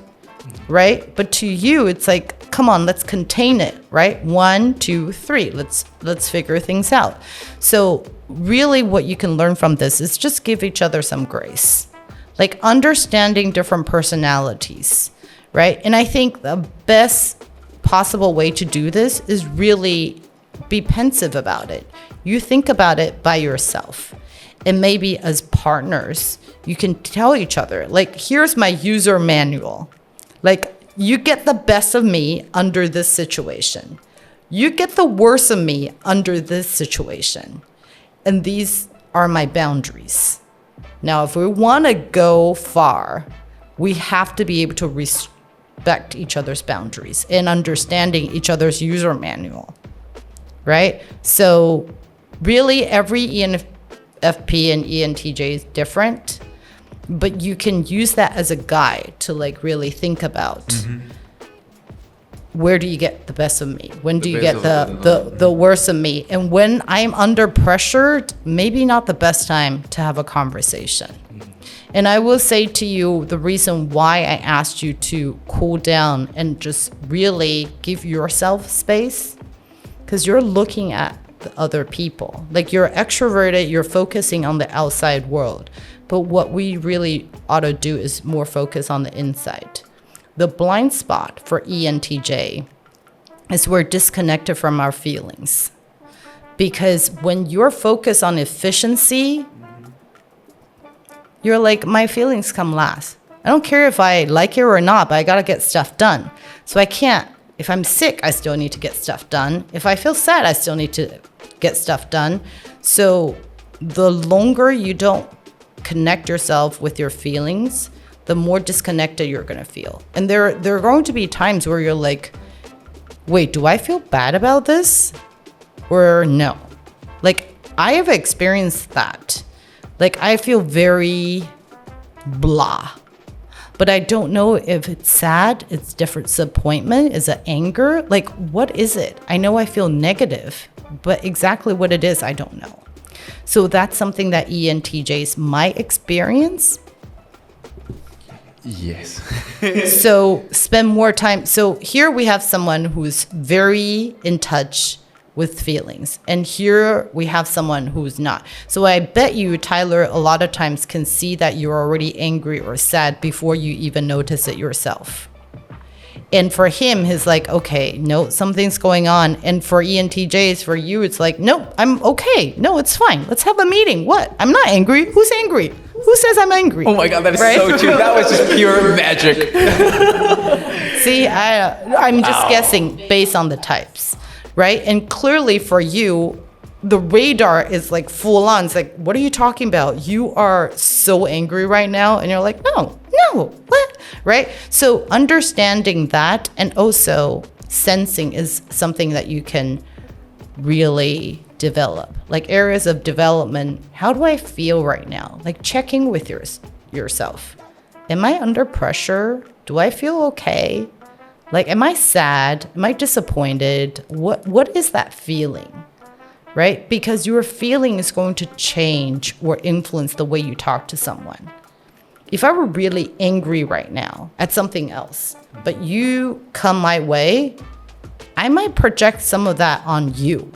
right? But to you, it's like, come on, let's contain it, right? 1, 2, 3, let's figure things out. So really what you can learn from this is just give each other some grace, like understanding different personalities, right? And I think the best possible way to do this is really be pensive about it. You think about it by yourself. And maybe as partners, you can tell each other, like, here's my user manual. Like, you get the best of me under this situation. You get the worst of me under this situation. And these are my boundaries. Now, if we want to go far, we have to be able to respect each other's boundaries and understanding each other's user manual, right? So really every ENFP and ENTJ is different, but you can use that as a guide to like really think about where do you get the best of me? When do you get the worst of me? And when I'm under pressure, maybe not the best time to have a conversation. And I will say to you, the reason why I asked you to cool down and just really give yourself space, because you're looking at the other people. Like you're extroverted, you're focusing on the outside world. But what we really ought to do is more focus on the inside. The blind spot for ENTJ is we're disconnected from our feelings. Because when you're focused on efficiency, you're like, my feelings come last. I don't care if I like it or not, but I gotta get stuff done. So I can't. If I'm sick, I still need to get stuff done. If I feel sad, I still need to get stuff done. So the longer you don't connect yourself with your feelings, the more disconnected you're going to feel. And there are going to be times where you're like, wait, do I feel bad about this? Or no? Like, I have experienced that. Like, I feel very blah. But I don't know if it's sad, it's disappointment, is it anger? Like, what is it? I know I feel negative, but exactly what it is, I don't know. So that's something that ENTJs might experience. Yes. So spend more time. So here we have someone who's very in touch with feelings. And here we have someone who's not. So I bet you, Tyler, a lot of times can see that you're already angry or sad before you even notice it yourself. And for him, he's like, okay, no, something's going on. And for ENTJs, for you, it's like, no, I'm okay. No, it's fine. Let's have a meeting. What? I'm not angry. Who's angry? Who says I'm angry? Oh my God, that is so true. That was just pure magic. See, I'm just guessing based on the types, right? And clearly for you, the radar is like full on. It's like, what are you talking about? You are so angry right now. And you're like, no, what? Right? So understanding that and also sensing is something that you can really develop. Like areas of development. How do I feel right now? Like checking with yourself. Am I under pressure? Do I feel okay? Like, am I sad? Am I disappointed? What is that feeling? Right? Because your feeling is going to change or influence the way you talk to someone. If I were really angry right now at something else, but you come my way, I might project some of that on you.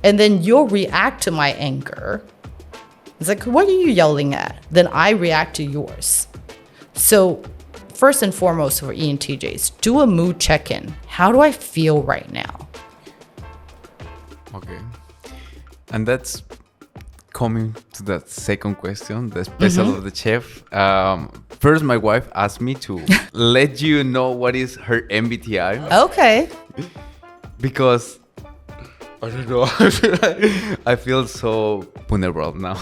And then you'll react to my anger. It's like, what are you yelling at? Then I react to yours. So first and foremost for ENTJs, do a mood check-in. How do I feel right now? Okay. And that's coming to that second question, the special of the chef. First, my wife asked me to let you know what is her MBTI. Okay. Because, I don't know, I feel so vulnerable now.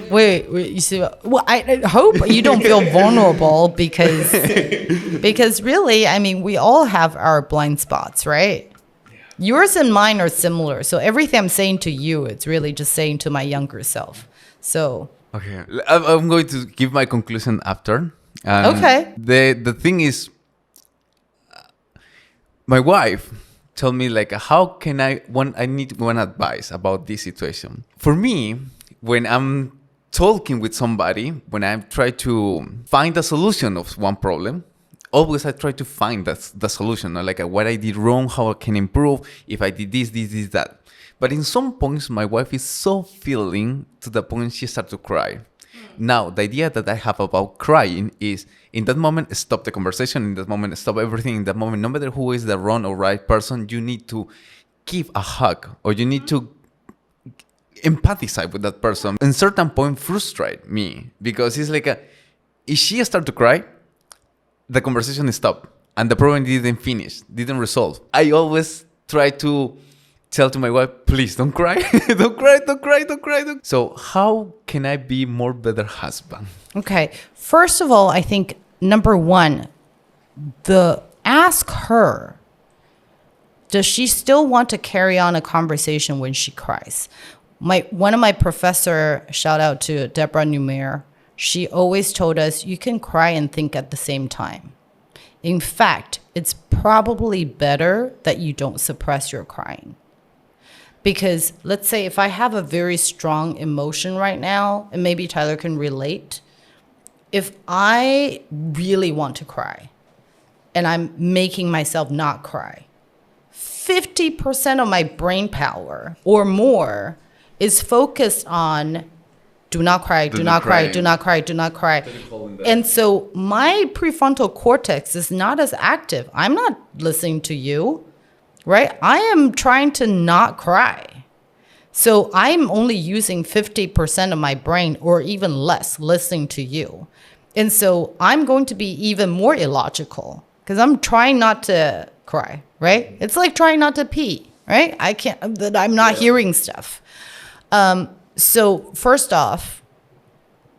Wait, you see, well, I hope you don't feel vulnerable because really, I mean, we all have our blind spots, right? Yours and mine are similar. So everything I'm saying to you, it's really just saying to my younger self. So. Okay. I'm going to give my conclusion after. Okay. The thing is, my wife told me like, how can I need one advice about this situation. For me, when I'm talking with somebody, when I try to find a solution of one problem, always I try to find the solution, like what I did wrong, how I can improve, if I did this, that. But in some points, my wife is so feeling to the point she starts to cry. Now, the idea that I have about crying is, in that moment, stop the conversation. In that moment, stop everything. In that moment, no matter who is the wrong or right person, you need to give a hug or you need to empathize with that person. In certain point, frustrate me because it's like, if she starts to cry, the conversation stopped and the problem didn't finish, didn't resolve. I always try to tell to my wife, please don't cry, don't cry. So how can I be more better husband? Okay. First of all, I think number one, ask her, does she still want to carry on a conversation when she cries? One of my professor, shout out to Deborah Numair, she always told us you can cry and think at the same time. In fact, it's probably better that you don't suppress your crying. Because let's say if I have a very strong emotion right now, and maybe Tyler can relate, if I really want to cry and I'm making myself not cry, 50% of my brain power or more is focused on do not cry, do not cry, do not cry, do not cry. And so my prefrontal cortex is not as active. I'm not listening to you, right? I am trying to not cry. So I'm only using 50% of my brain or even less listening to you. And so I'm going to be even more illogical because I'm trying not to cry, right? It's like trying not to pee, right? I'm not hearing stuff. So first off,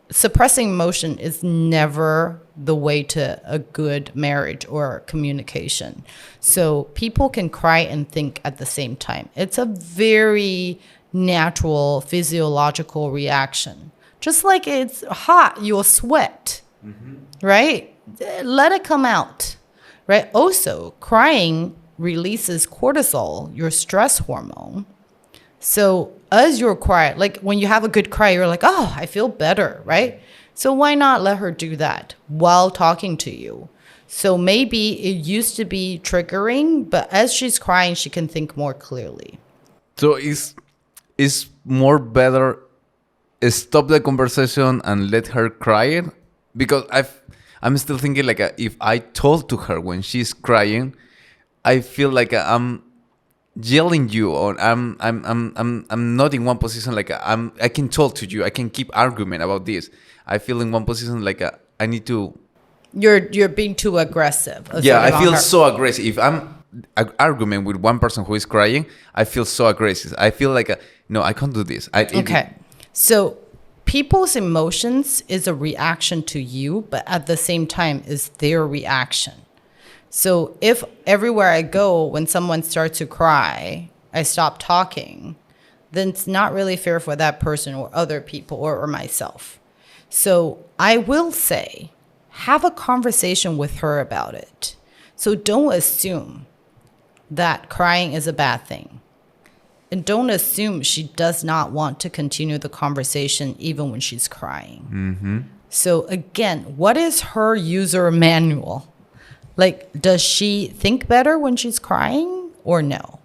suppressing emotion is never the way to a good marriage or communication. So people can cry and think at the same time. It's a very natural physiological reaction. Just like it's hot, you'll sweat, right? Let it come out, right? Also, crying releases cortisol, your stress hormone. So as you're quiet, like when you have a good cry, you're like, oh, I feel better, right? So why not let her do that while talking to you? So maybe it used to be triggering, but as she's crying, she can think more clearly. So it's more better stop the conversation and let her cry it? Because I'm still thinking like if I told to her when she's crying, I feel like I'm yelling you, or I'm not in one position like I can talk to you, I can keep argument about this. I feel in one position like I need to. You're being too aggressive. Yeah, I feel so aggressive. If I'm argument with one person who is crying, I feel so aggressive. I feel like no, I can't do this. Okay, so people's emotions is a reaction to you, but at the same time is their reaction. So if everywhere I go, when someone starts to cry, I stop talking, then it's not really fair for that person or other people or myself. So I will say, have a conversation with her about it. So don't assume that crying is a bad thing. And don't assume she does not want to continue the conversation even when she's crying. So again, what is her user manual? Like, does she think better when she's crying or no?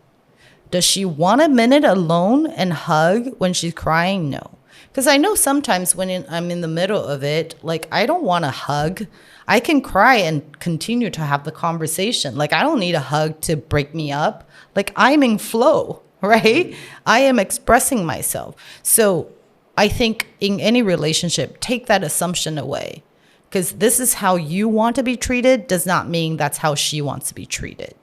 Does she want a minute alone and hug when she's crying? No. Because I know sometimes when I'm in the middle of it, like, I don't want a hug. I can cry and continue to have the conversation. Like, I don't need a hug to break me up. Like, I'm in flow, right? I am expressing myself. So I think in any relationship, take that assumption away. Because this is how you want to be treated does not mean that's how she wants to be treated.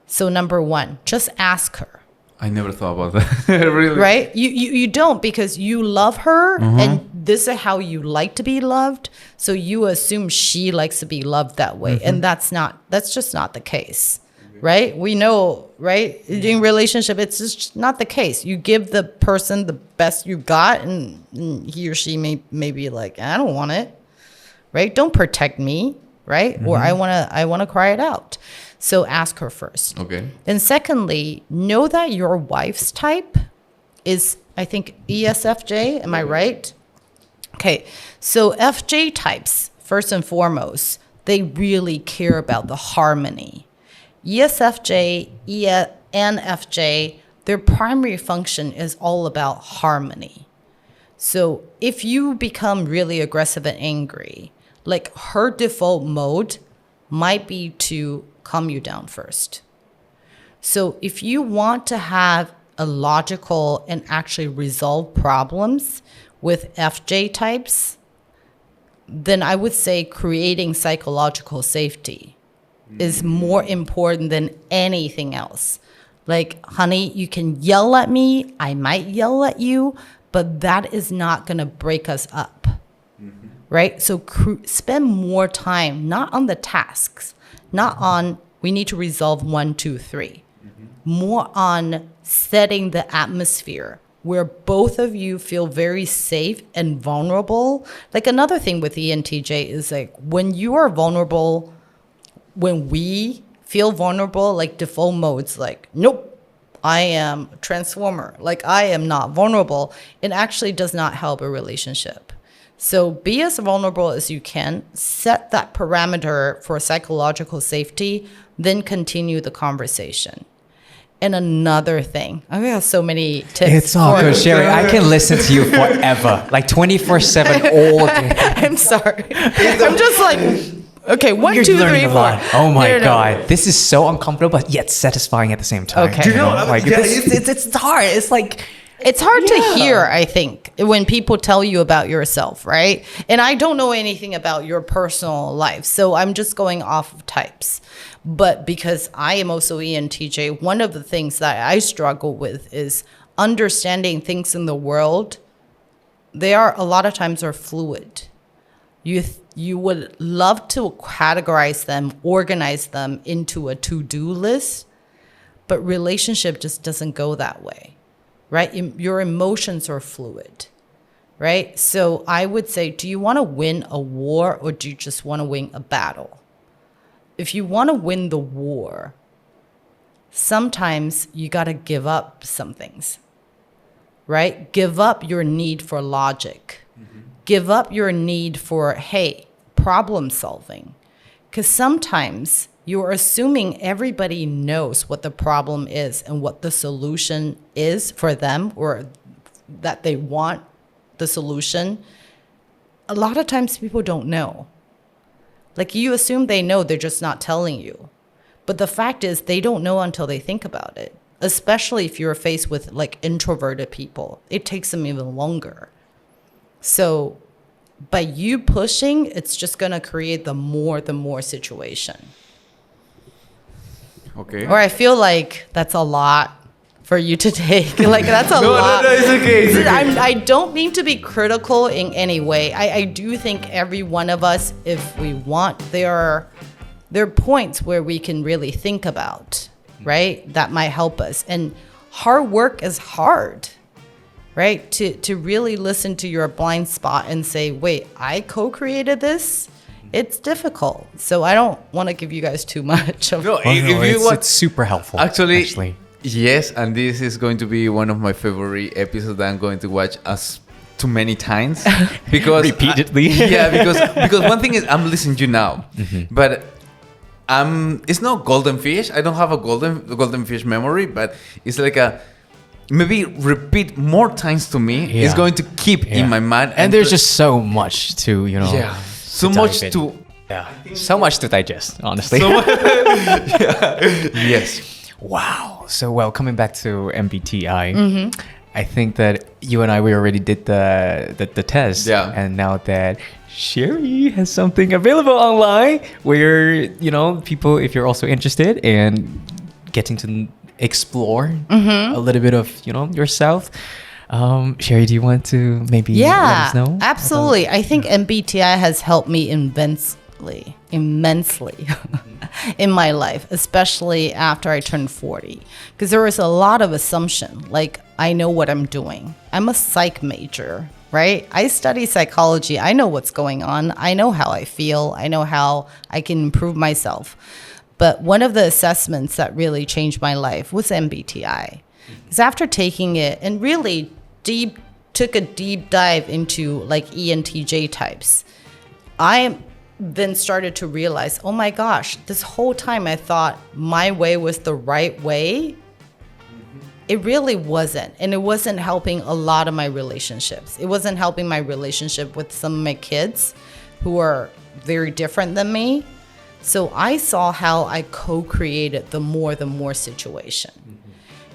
So number one, just ask her. I never thought about that. Really? Right? You don't, because you love her and this is how you like to be loved. So you assume she likes to be loved that way. And that's just not the case. Right? We know, right? In relationship, it's just not the case. You give the person the best you got and he or she may be like, I don't want it. Right? Don't protect me, right? Or I want to cry it out. So ask her first. Okay. And secondly, know that your wife's type is, I think, ESFJ. Am I right? Okay. So FJ types, first and foremost, they really care about the harmony. ESFJ, ENFJ, their primary function is all about harmony. So if you become really aggressive and angry, like her default mode might be to calm you down first. So if you want to have a logical and actually resolve problems with FJ types, then I would say creating psychological safety is more important than anything else. Like, honey, you can yell at me, I might yell at you, but that is not going to break us up. Right? So spend more time, not on the tasks, not on we need to resolve 1, 2, 3. More on setting the atmosphere where both of you feel very safe and vulnerable. Like another thing with ENTJ is like when you are vulnerable, when we feel vulnerable, like default modes, like, nope, I am a transformer. Like I am not vulnerable. It actually does not help a relationship. So be as vulnerable as you can, set that parameter for psychological safety, then continue the conversation. And another thing, I have so many tips. It's all good, Sherry. I can listen to you forever, like 24/7 all day. I'm sorry. I'm just like, okay, 1, You're 2, learning 3, a lot. 4. Oh my No. God, this is so uncomfortable, but yet satisfying at the same time. Okay. Like, it's hard. It's like. It's hard to hear, I think, when people tell you about yourself, right? And I don't know anything about your personal life, so I'm just going off of types. But because I am also ENTJ, one of the things that I struggle with is understanding things in the world. They are a lot of times are fluid. You would love to categorize them, organize them into a to-do list, but relationship just doesn't go that way. Right? Your emotions are fluid, right? So I would say, do you want to win a war or do you just want to win a battle? If you want to win the war, sometimes you got to give up some things, right? Give up your need for logic. Give up your need for, hey, problem solving. Because sometimes you're assuming everybody knows what the problem is and what the solution is for them, or that they want the solution. A lot of times people don't know. Like you assume they know, they're just not telling you. But the fact is they don't know until they think about it, especially if you're faced with like introverted people. It takes them even longer. So by you pushing, it's just going to create the more situation. Okay. Or I feel like that's a lot for you to take. Like that's a lot. No, it's okay. It's okay. I don't mean to be critical in any way. I do think every one of us, if we want, there are points where we can really think about, right? That might help us. And hard work is hard, right? To really listen to your blind spot and say, wait, I co-created this? It's difficult. So I don't want to give you guys too much. No, it's super helpful. Actually, yes, and this is going to be one of my favorite episodes that I'm going to watch too many times because repeatedly. Because one thing is I'm listening to you now, but it's not golden fish. I don't have a golden fish memory, but it's like a maybe repeat more times to me. It's going to keep in my mind, and there's just so much to so much to so much to digest, honestly. Yes. Wow. So well, coming back to MBTI, I think that you and we already did the test, and now that Sherry has something available online where people, if you're also interested in getting to explore a little bit of yourself. Sherry, do you want to maybe let us know? Absolutely. I think MBTI has helped me immensely in my life, especially after I turned 40. Because there was a lot of assumption, like I know what I'm doing. I'm a psych major, right? I study psychology. I know what's going on. I know how I feel. I know how I can improve myself. But one of the assessments that really changed my life was MBTI. Because after taking it and really took a deep dive into like ENTJ types, I then started to realize, oh my gosh, this whole time I thought my way was the right way. It really wasn't. And it wasn't helping a lot of my relationships. It wasn't helping my relationship with some of my kids who are very different than me. So I saw how I co-created the more situation.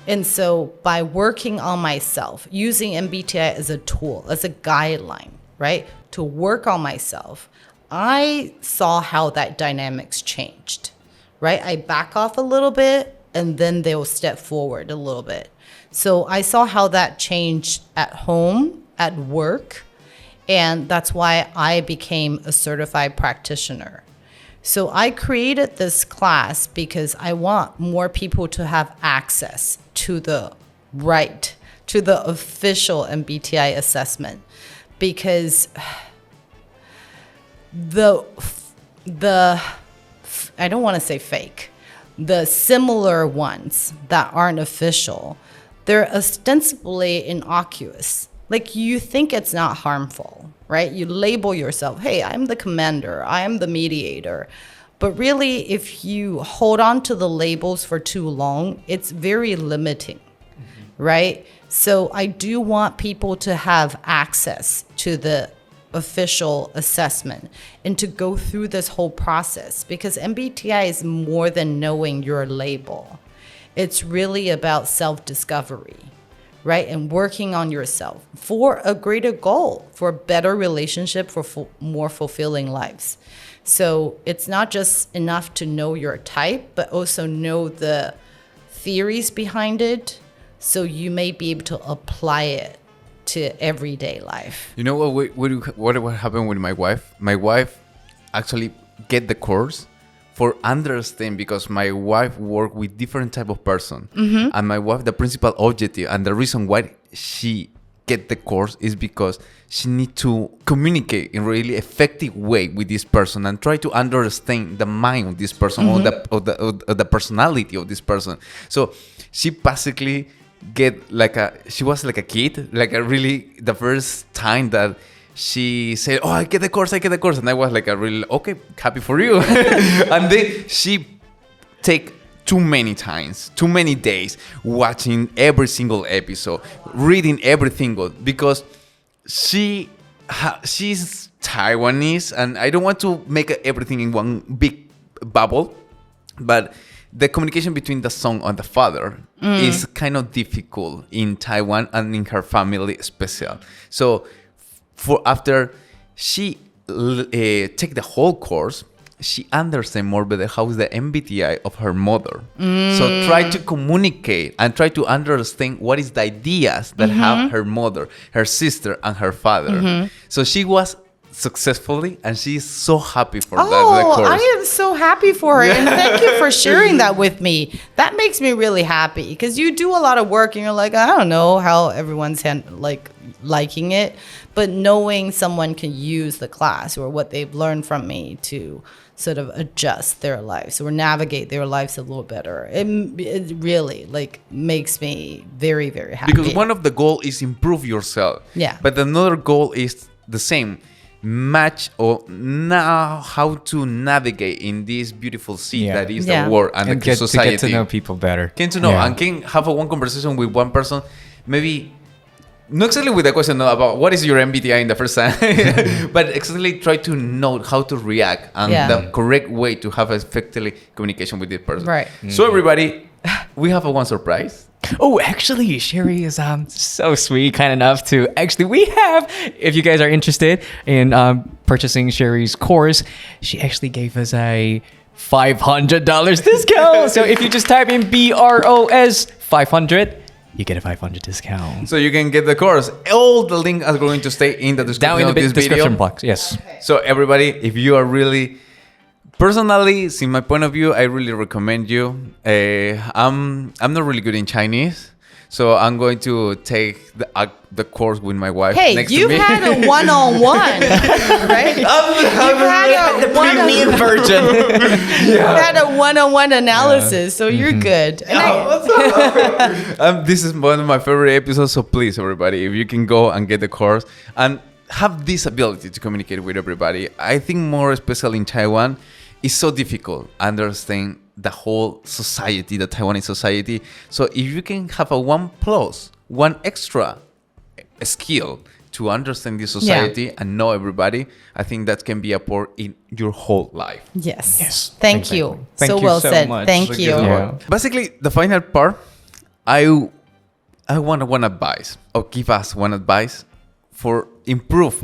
And so by working on myself, using MBTI as a tool, as a guideline, right, to work on myself, I saw how that dynamics changed, right? I back off a little bit and then they'll step forward a little bit. So I saw how that changed at home, at work, and that's why I became a certified practitioner. So I created this class because I want more people to have access to the official MBTI assessment, because the I don't want to say fake, the similar ones that aren't official, they're ostensibly innocuous. Like, you think it's not harmful, right? You label yourself, hey, I'm the commander, I am the mediator. But really, if you hold on to the labels for too long, it's very limiting, right? So I do want people to have access to the official assessment and to go through this whole process, because MBTI is more than knowing your label. It's really about self-discovery, right? And working on yourself for a greater goal, for a better relationship, for more fulfilling lives. So it's not just enough to know your type, but also know the theories behind it, so you may be able to apply it to everyday life. You know what happened with my wife? My wife actually get the course for understand, because my wife work with different type of person, and my wife, the principal objective and the reason why she get the course is because she need to communicate in a really effective way with this person and try to understand the mind of this person, or the personality of this person. So she basically she was like a kid, like a really, the first time that she said, oh, I get the course. And I was like, okay, happy for you. And then she take too many days watching every single episode, reading everything, because she's Taiwanese, and I don't want to make everything in one big bubble, but the communication between the son and the father is kind of difficult in Taiwan and in her family special. So after she take the whole course, she understands more better how is the MBTI of her mother. So try to communicate and try to understand what is the ideas that have her mother, her sister, and her father. So she was successfully, and she's so happy for that course. I am so happy for her, and thank you for sharing that with me. That makes me really happy, because you do a lot of work and you're like, I don't know how everyone's liking it, but knowing someone can use the class or what they've learned from me to sort of adjust their lives or navigate their lives a little better, it really makes me very, very happy. Because one of the goals is improve yourself. Yeah. But another goal is the same. Match or now how to navigate in this beautiful sea that is the world and the society. To get to know people better. Get to know and can have one conversation with one person, maybe not exactly with a question about what is your MBTI in the first time, but exactly try to know how to react and the correct way to have effectively communication with this person. Right. So everybody, we have one surprise. Oh, actually, Sherry is so sweet, kind enough to we have, if you guys are interested in purchasing Sherry's course, she actually gave us a $500 discount. So if you just type in BROS 500, you get a 500 discount. So you can get the course. All the links are going to stay in the description down in the of this description video. box. Yes. Okay. So everybody, if you are really personally, in my point of view, I really recommend you. I'm not really good in Chinese, so I'm going to take the course with my wife next to me. Hey, you've had a one-on-one, right? You've had a premium version. You've had a one-on-one analysis, so you're good. And This is one of my favorite episodes, so please, everybody, if you can go and get the course and have this ability to communicate with everybody. I think more especially in Taiwan, it's so difficult to understand the whole society, the Taiwanese society. So if you can have one extra skill to understand this society and know everybody, I think that can be a part in your whole life. Yes. Thank you. Thank so you well so said. much. Thank you. Yeah. Basically, the final part, I want one advice, or give us one advice for improve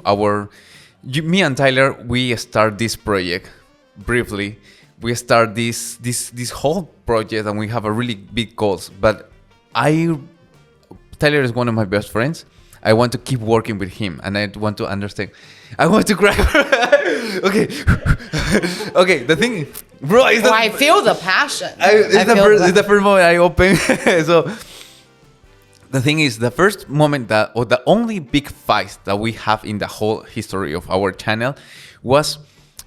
me and Tyler, we start this project briefly. We start this whole project and we have a really big goals. But Tyler is one of my best friends. I want to keep working with him and I want to understand. I want to cry. Okay, the thing, bro, is Well, I feel the passion. it's the first moment I open. So the thing is, the first moment or the only big fight that we have in the whole history of our channel was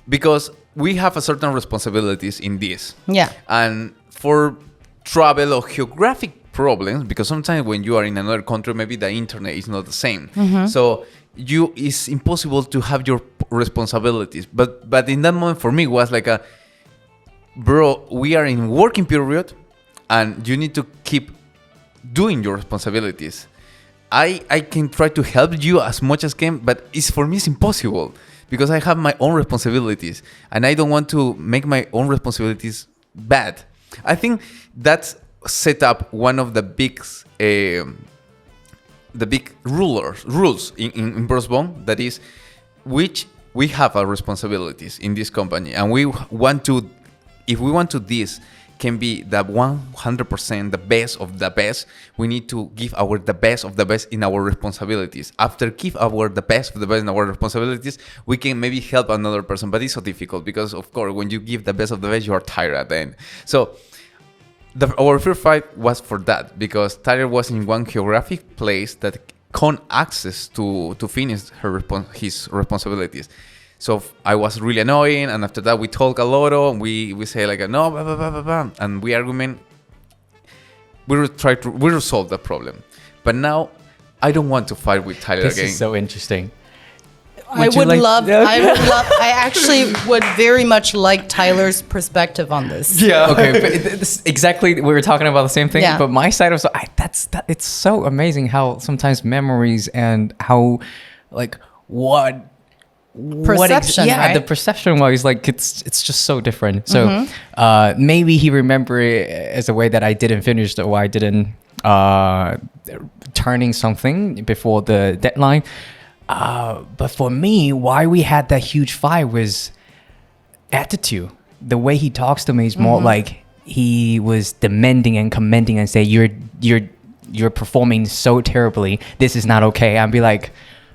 because we have a certain responsibilities in this. Yeah. And for travel or geographic problems, because sometimes when you are in another country, maybe the internet is not the same. So it's impossible to have your responsibilities. But in that moment for me it was like bro, we are in working period and you need to keep doing your responsibilities. I can try to help you as much as can, but for me it's impossible because I have my own responsibilities and I don't want to make my own responsibilities bad. I think that's set up one of the big rules in Brosbond, that is, which we have our responsibilities in this company, and we want to, if we want to this can be the 100% the best of the best, we need to give the best of the best in our responsibilities. After give the best of the best in our responsibilities, we can maybe help another person, but it's so difficult because of course when you give the best of the best, you are tired at the end. So our first fight was for that, because Tyler was in one geographic place that can't access to finish his responsibilities. So I was really annoying, and after that we talk a lot, and we say like no, blah, blah, blah, blah, blah, and we argument. We resolve the problem, but now I don't want to fight with Tyler again. This is so interesting. I actually would very much like Tyler's perspective on this. Yeah. Okay, but this exactly, we were talking about the same thing. Yeah. But my side of it's so amazing how sometimes memories and how like Perception, right? The perception wise, like it's just so different. So maybe he remember it as a way that I didn't finish or I didn't turning something before the deadline. But for me, why we had that huge fight was attitude. The way he talks to me is more like he was demanding and commending and say, you're performing so terribly. This is not okay. I'd be like,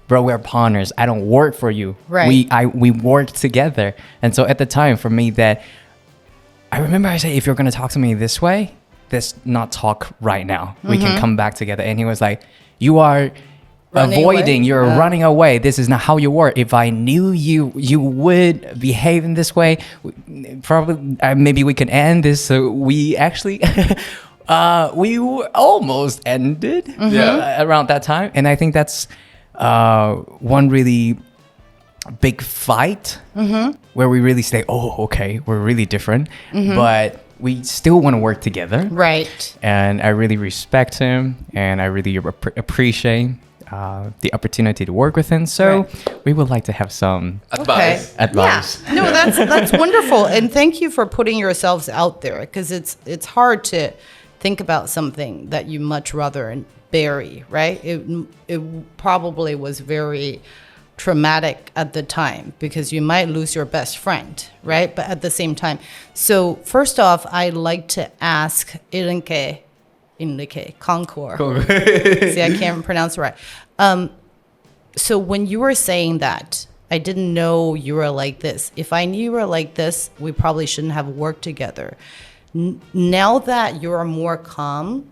bro, we're partners. I don't work for you. Right. We work together. And so at the time for me that I remember I said, if you're going to talk to me this way, let's not talk right now. We can come back together. And he was like, you are running away. This is not how you work. If I knew you would behave in this way, probably maybe we can end this. So we actually we almost ended around that time. And I think that's one really big fight where we really say, oh, okay, we're really different, but we still want to work together. Right. And I really respect him, and I really appreciate the opportunity to work with him. So we would like to have some advice. Yeah. No, that's wonderful. And thank you for putting yourselves out there, because it's hard to think about something that you much rather bury, right? It probably was very traumatic at the time because you might lose your best friend, right? But at the same time. So first off, I'd like to ask Concor. See, I can't pronounce it right. So when you were saying that, I didn't know you were like this. If I knew you were like this, we probably shouldn't have worked together. Now that you're more calm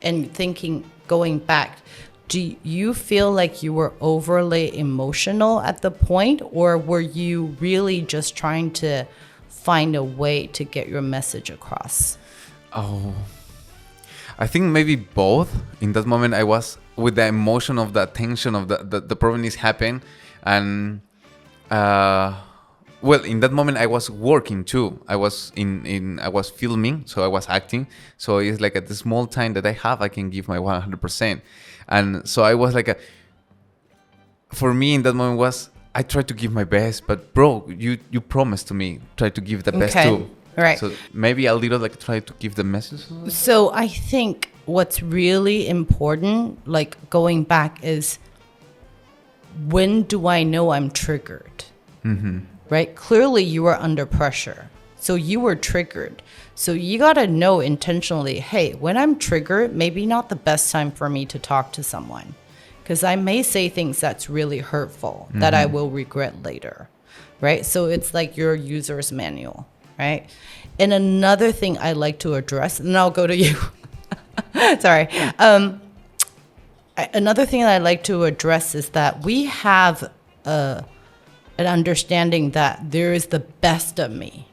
and thinking, going back, do you feel like you were overly emotional at the point, or were you really just trying to find a way to get your message across? Oh, I think maybe both. In that moment, I was with the emotion of the tension of the problem is happening, and well, in that moment I was working too. I was I was filming, so I was acting. So it's like at the small time that I have, I can give my 100%. And so I was like, for me in that moment was, I tried to give my best, but bro, you promised to me, try to give the best too. Right. So maybe a little like try to give the message. So I think what's really important, like going back, is when do I know I'm triggered? Right? Clearly you were under pressure. So you were triggered. So you got to know intentionally, hey, when I'm triggered, maybe not the best time for me to talk to someone, because I may say things that's really hurtful that I will regret later. right? So it's like your user's manual, right? And another thing I like to address, and I'll go to you. Sorry. Another thing that I like to address is that we have an understanding that there is the best of me,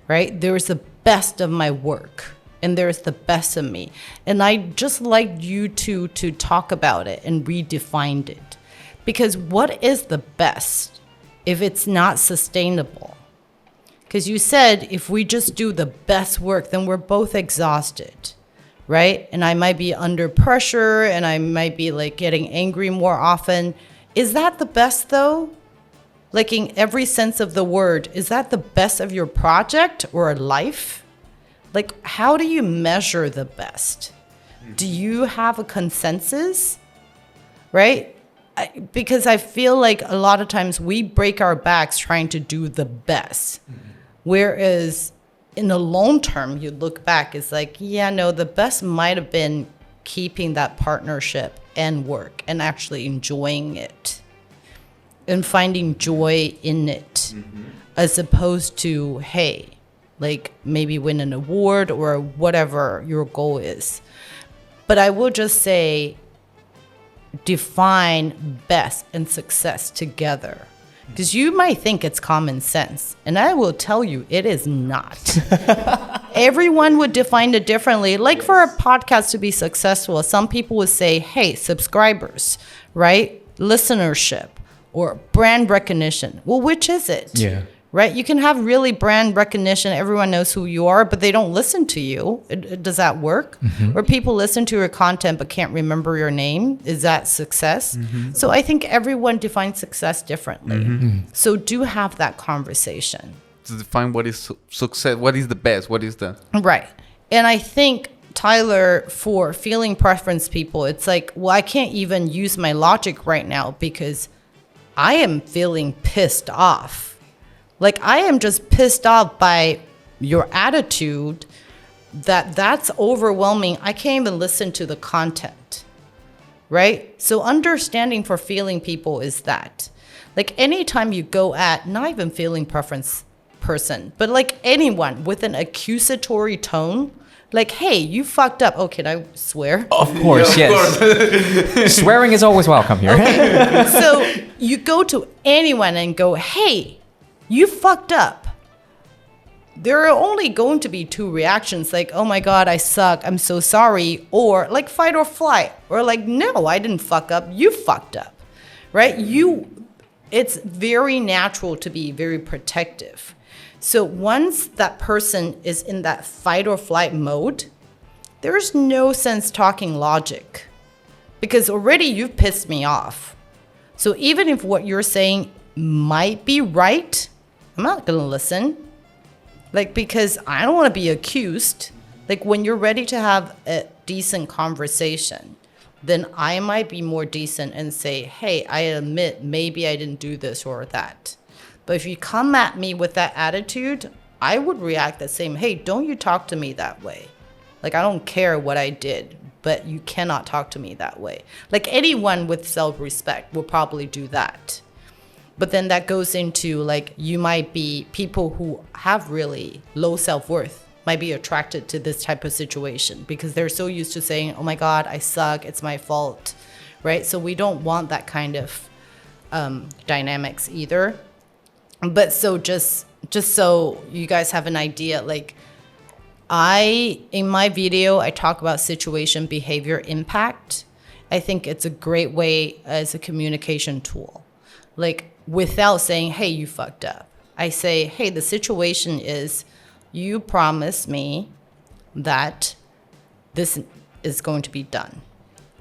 right? There is the best of my work, and there is the best of me. And I just like you to talk about it and redefine it. Because what is the best if it's not sustainable? Because you said if we just do the best work, then we're both exhausted, right? And I might be under pressure and I might be like getting angry more often. Is that the best though? Like in every sense of the word, is that the best of your project or life? Like, how do you measure the best? Do you have a consensus, right? Because I feel like a lot of times we break our backs trying to do the best. Whereas in the long term, you look back, it's like, yeah, no, the best might have been keeping that partnership and work and actually enjoying it and finding joy in it, as opposed to, hey, like maybe win an award or whatever your goal is. But I will just say, define best and success together. Because you might think it's common sense, and I will tell you it is not. Everyone would define it differently. Like for a podcast to be successful, some people would say, hey, subscribers, right? Listenership or brand recognition. Well, which is it? Yeah. Right? You can have really brand recognition. Everyone knows who you are, but they don't listen to you. Does that work? Or people listen to your content but can't remember your name? Is that success? So I think everyone defines success differently. So do have that conversation. To define what is success, what is the best, what is the... Right. And I think, Tyler, for feeling preference people, it's like, well, I can't even use my logic right now because I am feeling pissed off. Like, I am just pissed off by your attitude that's overwhelming. I can't even listen to the content, right? So understanding for feeling people is that. Like, anytime you go at, not even feeling preference person, but like anyone with an accusatory tone, like, hey, you fucked up. Oh, can I swear? Of course, yes. Swearing is always welcome here. Okay. So you go to anyone and go, hey, you fucked up. There are only going to be two reactions, like, oh my God, I suck, I'm so sorry, or like fight or flight, or like, no, I didn't fuck up, you fucked up, right? It's very natural to be very protective. So once that person is in that fight or flight mode, there's no sense talking logic because already you've pissed me off. So even if what you're saying might be right, I'm not going to listen. Like, because I don't want to be accused. Like, when you're ready to have a decent conversation, then I might be more decent and say, hey, I admit maybe I didn't do this or that. But if you come at me with that attitude, I would react the same. Hey, don't you talk to me that way. Like, I don't care what I did, but you cannot talk to me that way. Like, anyone with self-respect will probably do that. But then that goes into, like, you might be people who have really low self-worth might be attracted to this type of situation because they're so used to saying, oh my God, I suck, it's my fault, right? So we don't want that kind of dynamics either. But so just so you guys have an idea, like, in my video, I talk about situation, behavior, impact. I think it's a great way as a communication tool. Like, without saying, hey, you fucked up. I say, hey, the situation is you promised me that this is going to be done.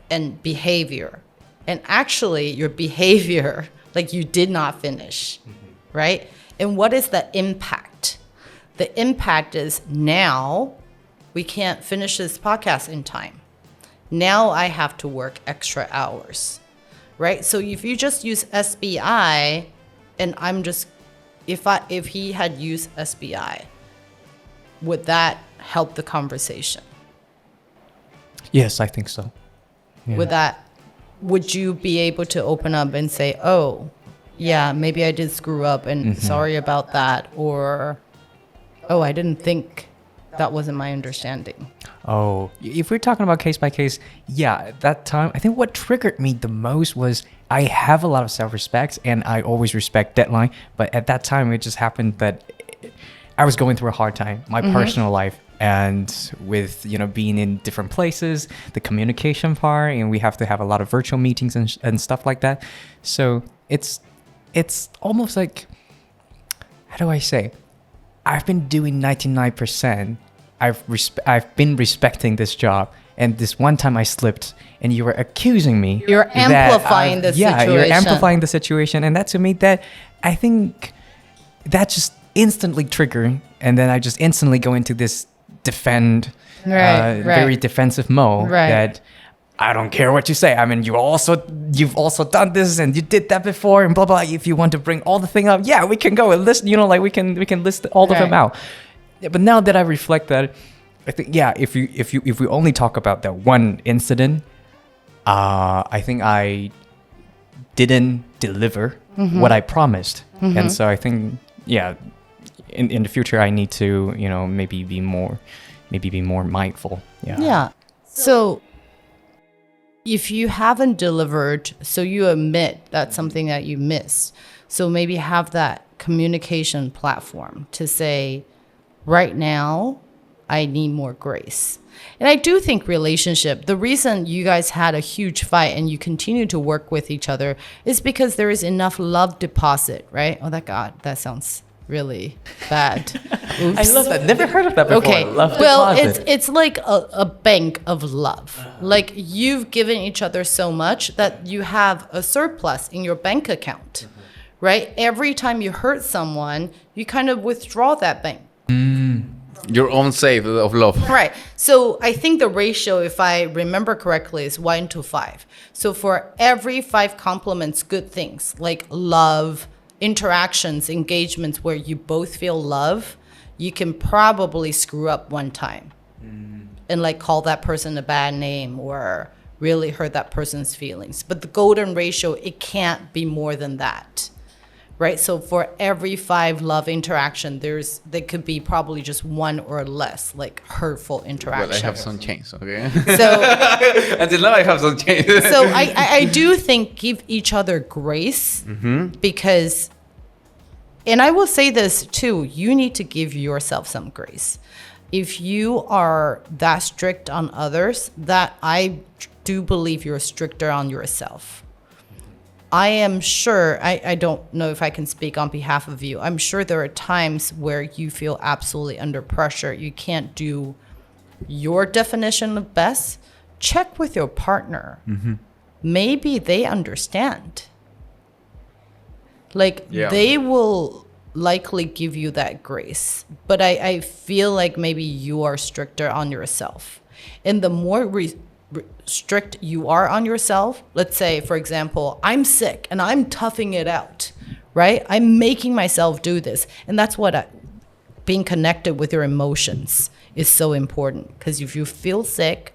And behavior. And actually, your behavior, like, you did not finish, right? And what is the impact? The impact is now we can't finish this podcast in time. Now I have to work extra hours. Right? So if you just use SBI, and I'm just, if he had used SBI, would that help the conversation? Yes, I think so. Yeah. Would you be able to open up and say, oh, yeah, maybe I did screw up and sorry about that. Or, oh, I didn't think that wasn't my understanding. Oh, if we're talking about case by case, yeah, at that time, I think what triggered me the most was I have a lot of self-respect and I always respect deadline. But at that time, it just happened that I was going through a hard time, my personal life. And with, being in different places, the communication part, and we have to have a lot of virtual meetings and stuff like that. So it's almost like, how do I say? I've been doing 99%. I've been respecting this job. And this one time I slipped and you were accusing me. You're amplifying the situation. Yeah, you're amplifying the situation. And that to me, that I think that just instantly triggered. And then I just instantly go into this very defensive mode that I don't care what you say. I mean, you've also done this and you did that before and blah, blah. If you want to bring all the thing up, yeah, we can go and list, we can list all of them out. Yeah, but now that I reflect that, I think, yeah, if we only talk about that one incident, I think I didn't deliver what I promised. And so I think, yeah, in the future, I need to, maybe be more mindful. Yeah. Yeah. So if you haven't delivered, so you admit that's something that you missed. So maybe have that communication platform to say, right now, I need more grace. And I do think the reason you guys had a huge fight and you continue to work with each other is because there is enough love deposit, right? Oh, that sounds really bad. Oops. I love that. Never heard of that before. Okay. Love well, deposit. it's like a bank of love. Like you've given each other so much that you have a surplus in your bank account, right? Every time you hurt someone, you kind of withdraw that bank. Your own save of love. Right. So I think the ratio, if I remember correctly, is 1-5. So for every 5 compliments, good things like love, interactions, engagements where you both feel love, you can probably screw up one time and like call that person a bad name or really hurt that person's feelings. But the golden ratio, it can't be more than that. Right? So for every 5 love interaction, there could be probably just 1 or less like hurtful interaction. Well, I have some change, okay? So until now I have some change. So I do think give each other grace because, and I will say this too, you need to give yourself some grace. If you are that strict on others, that I do believe you're stricter on yourself. I am sure, I don't know if I can speak on behalf of you. I'm sure there are times where you feel absolutely under pressure. You can't do your definition of best. Check with your partner. Maybe they understand. They will likely give you that grace. But I feel like maybe you are stricter on yourself. And the more strict you are on yourself, let's say, for example, I'm sick and I'm toughing it out, right? I'm making myself do this. And that's what being connected with your emotions is so important. Because if you feel sick,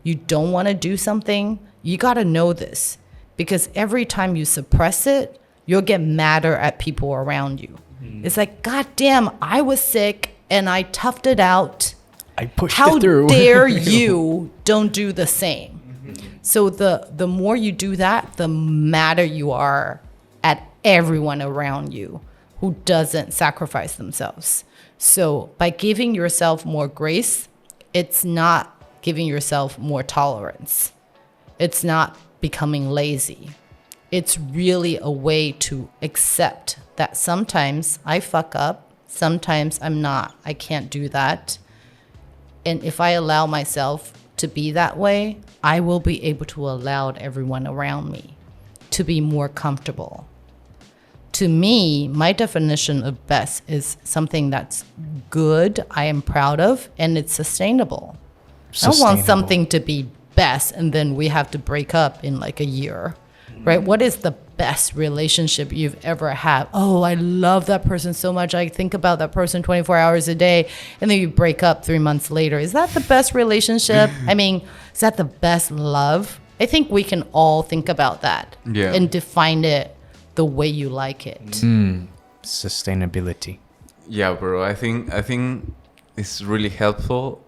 you don't want to do something, you got to know this. Because every time you suppress it, you'll get madder at people around you. It's like, God damn, I was sick and I toughed it out. I pushed it through. How dare you don't do the same? So the more you do that, the madder you are at everyone around you who doesn't sacrifice themselves. So by giving yourself more grace, it's not giving yourself more tolerance. It's not becoming lazy. It's really a way to accept that sometimes I fuck up, sometimes I'm not. I can't do that. And if I allow myself to be that way, I will be able to allow everyone around me to be more comfortable. To me, my definition of best is something that's good, I am proud of, and it's sustainable. I don't want something to be best and then we have to break up in like a year, right? What is the best relationship you've ever had? Oh, I love that person so much. I think about that person 24 hours a day. And then you break up 3 months later. Is that the best relationship? I mean, is that the best love? I think we can all think about that and define it the way you like it. Sustainability. Yeah, bro. I think it's really helpful.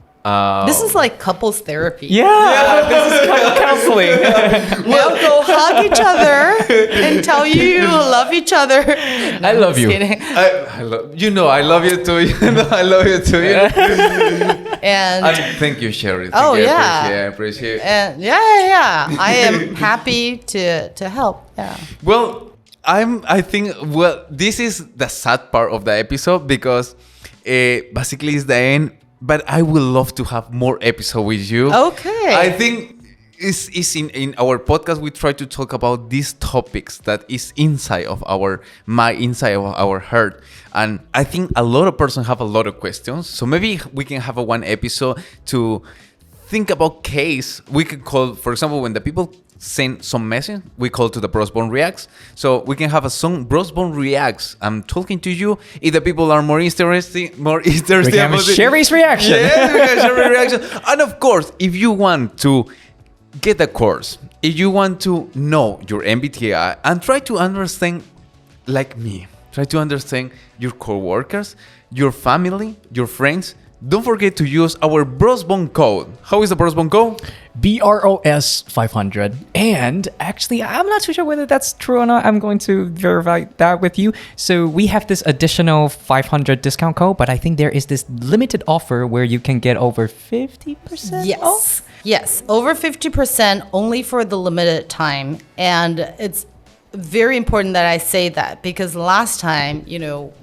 This is like couples therapy. Yeah, this is kind of counseling. We'll go hug each other and tell you love each other. No, I love you. I love you too. I love you too. And Thank you, Sherry. Oh, Thank you. yeah. I appreciate it. and yeah. I am happy to help. Yeah. Well, I think this is the sad part of the episode because basically it's the end. But I would love to have more episodes with you. Okay. I think is in our podcast we try to talk about these topics that is inside of our heart, and I think a lot of persons have a lot of questions. So maybe we can have one episode to think about case. We could call, for example, when the people send some message, we call to the Brosbond Reacts. So we can have a song Brosbond Reacts. I'm talking to you. If the people are more interested We can have Sherry's reaction. Yeah, we can Sherry reaction. And of course, if you want to get a course, if you want to know your MBTI and try to understand, like me, try to understand your coworkers, your family, your friends, don't forget to use our Brosbond code. How is the Brosbond code? BROS 500. And actually, I'm not too sure whether that's true or not. I'm going to verify that with you. So we have this additional 500 discount code, but I think there is this limited offer where you can get over 50% Yes. off. Yes. Over 50% only for the limited time. And it's very important that I say that because last time,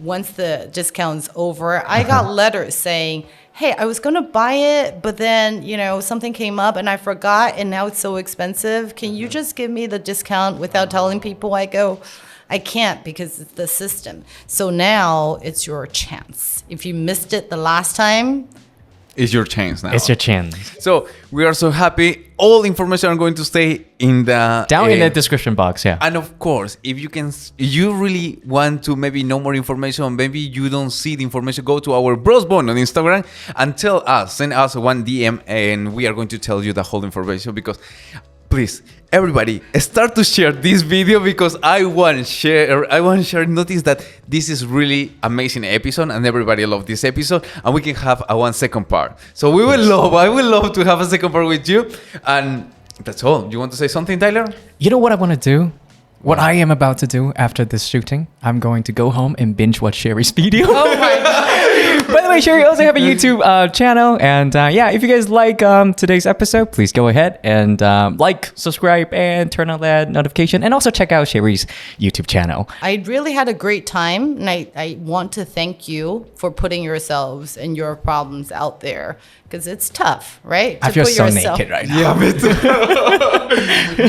once the discount's over, I got letters saying, hey, I was going to buy it, but then, something came up and I forgot and now it's so expensive. Can you just give me the discount without telling people? I go, I can't because it's the system. So now it's your chance. If you missed it the last time, It's your chance now. It's your chance. So we are so happy. All information are going to stay in the Down in the description box, yeah. And of course, if you really want to maybe know more information, maybe you don't see the information, go to our Brosbond on Instagram and send us one DM, and we are going to tell you the whole information. Because please, everybody, start to share this video because I want share notice that this is really amazing episode and everybody love this episode, and we can have a 1 second part. So I would love to have a second part with you, and that's all. You want to say something, Tyler? You know what I want to do? What I am about to do after this shooting? I'm going to go home and binge watch Sherry's video. oh my God. By the way, Sherry also have a YouTube channel. And if you guys like today's episode, please go ahead and subscribe, and turn on that notification. And also check out Sherry's YouTube channel. I really had a great time, and I want to thank you for putting yourselves and your problems out there because it's tough, right? I feel so naked right now. Yeah, me too.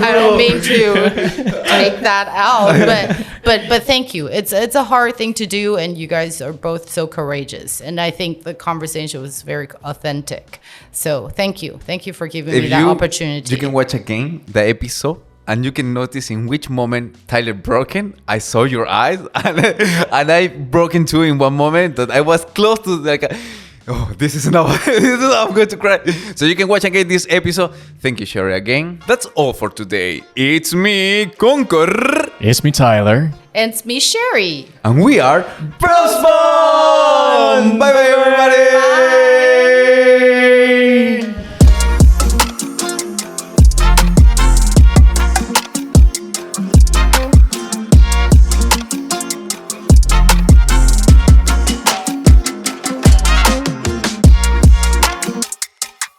I don't mean to take that out, but thank you. It's a hard thing to do, and you guys are both so courageous. And I think the conversation was very authentic. So thank you for giving me that opportunity. You can watch again the episode, and you can notice in which moment Tyler broken. I saw your eyes, and I broke into in one moment that I was close to this is now I'm going to cry. So you can watch again this episode. Thank you, Sherry, again. That's all for today. It's me, Concor. It's me, Tyler. And it's me, Sherry. And we are Brosbond!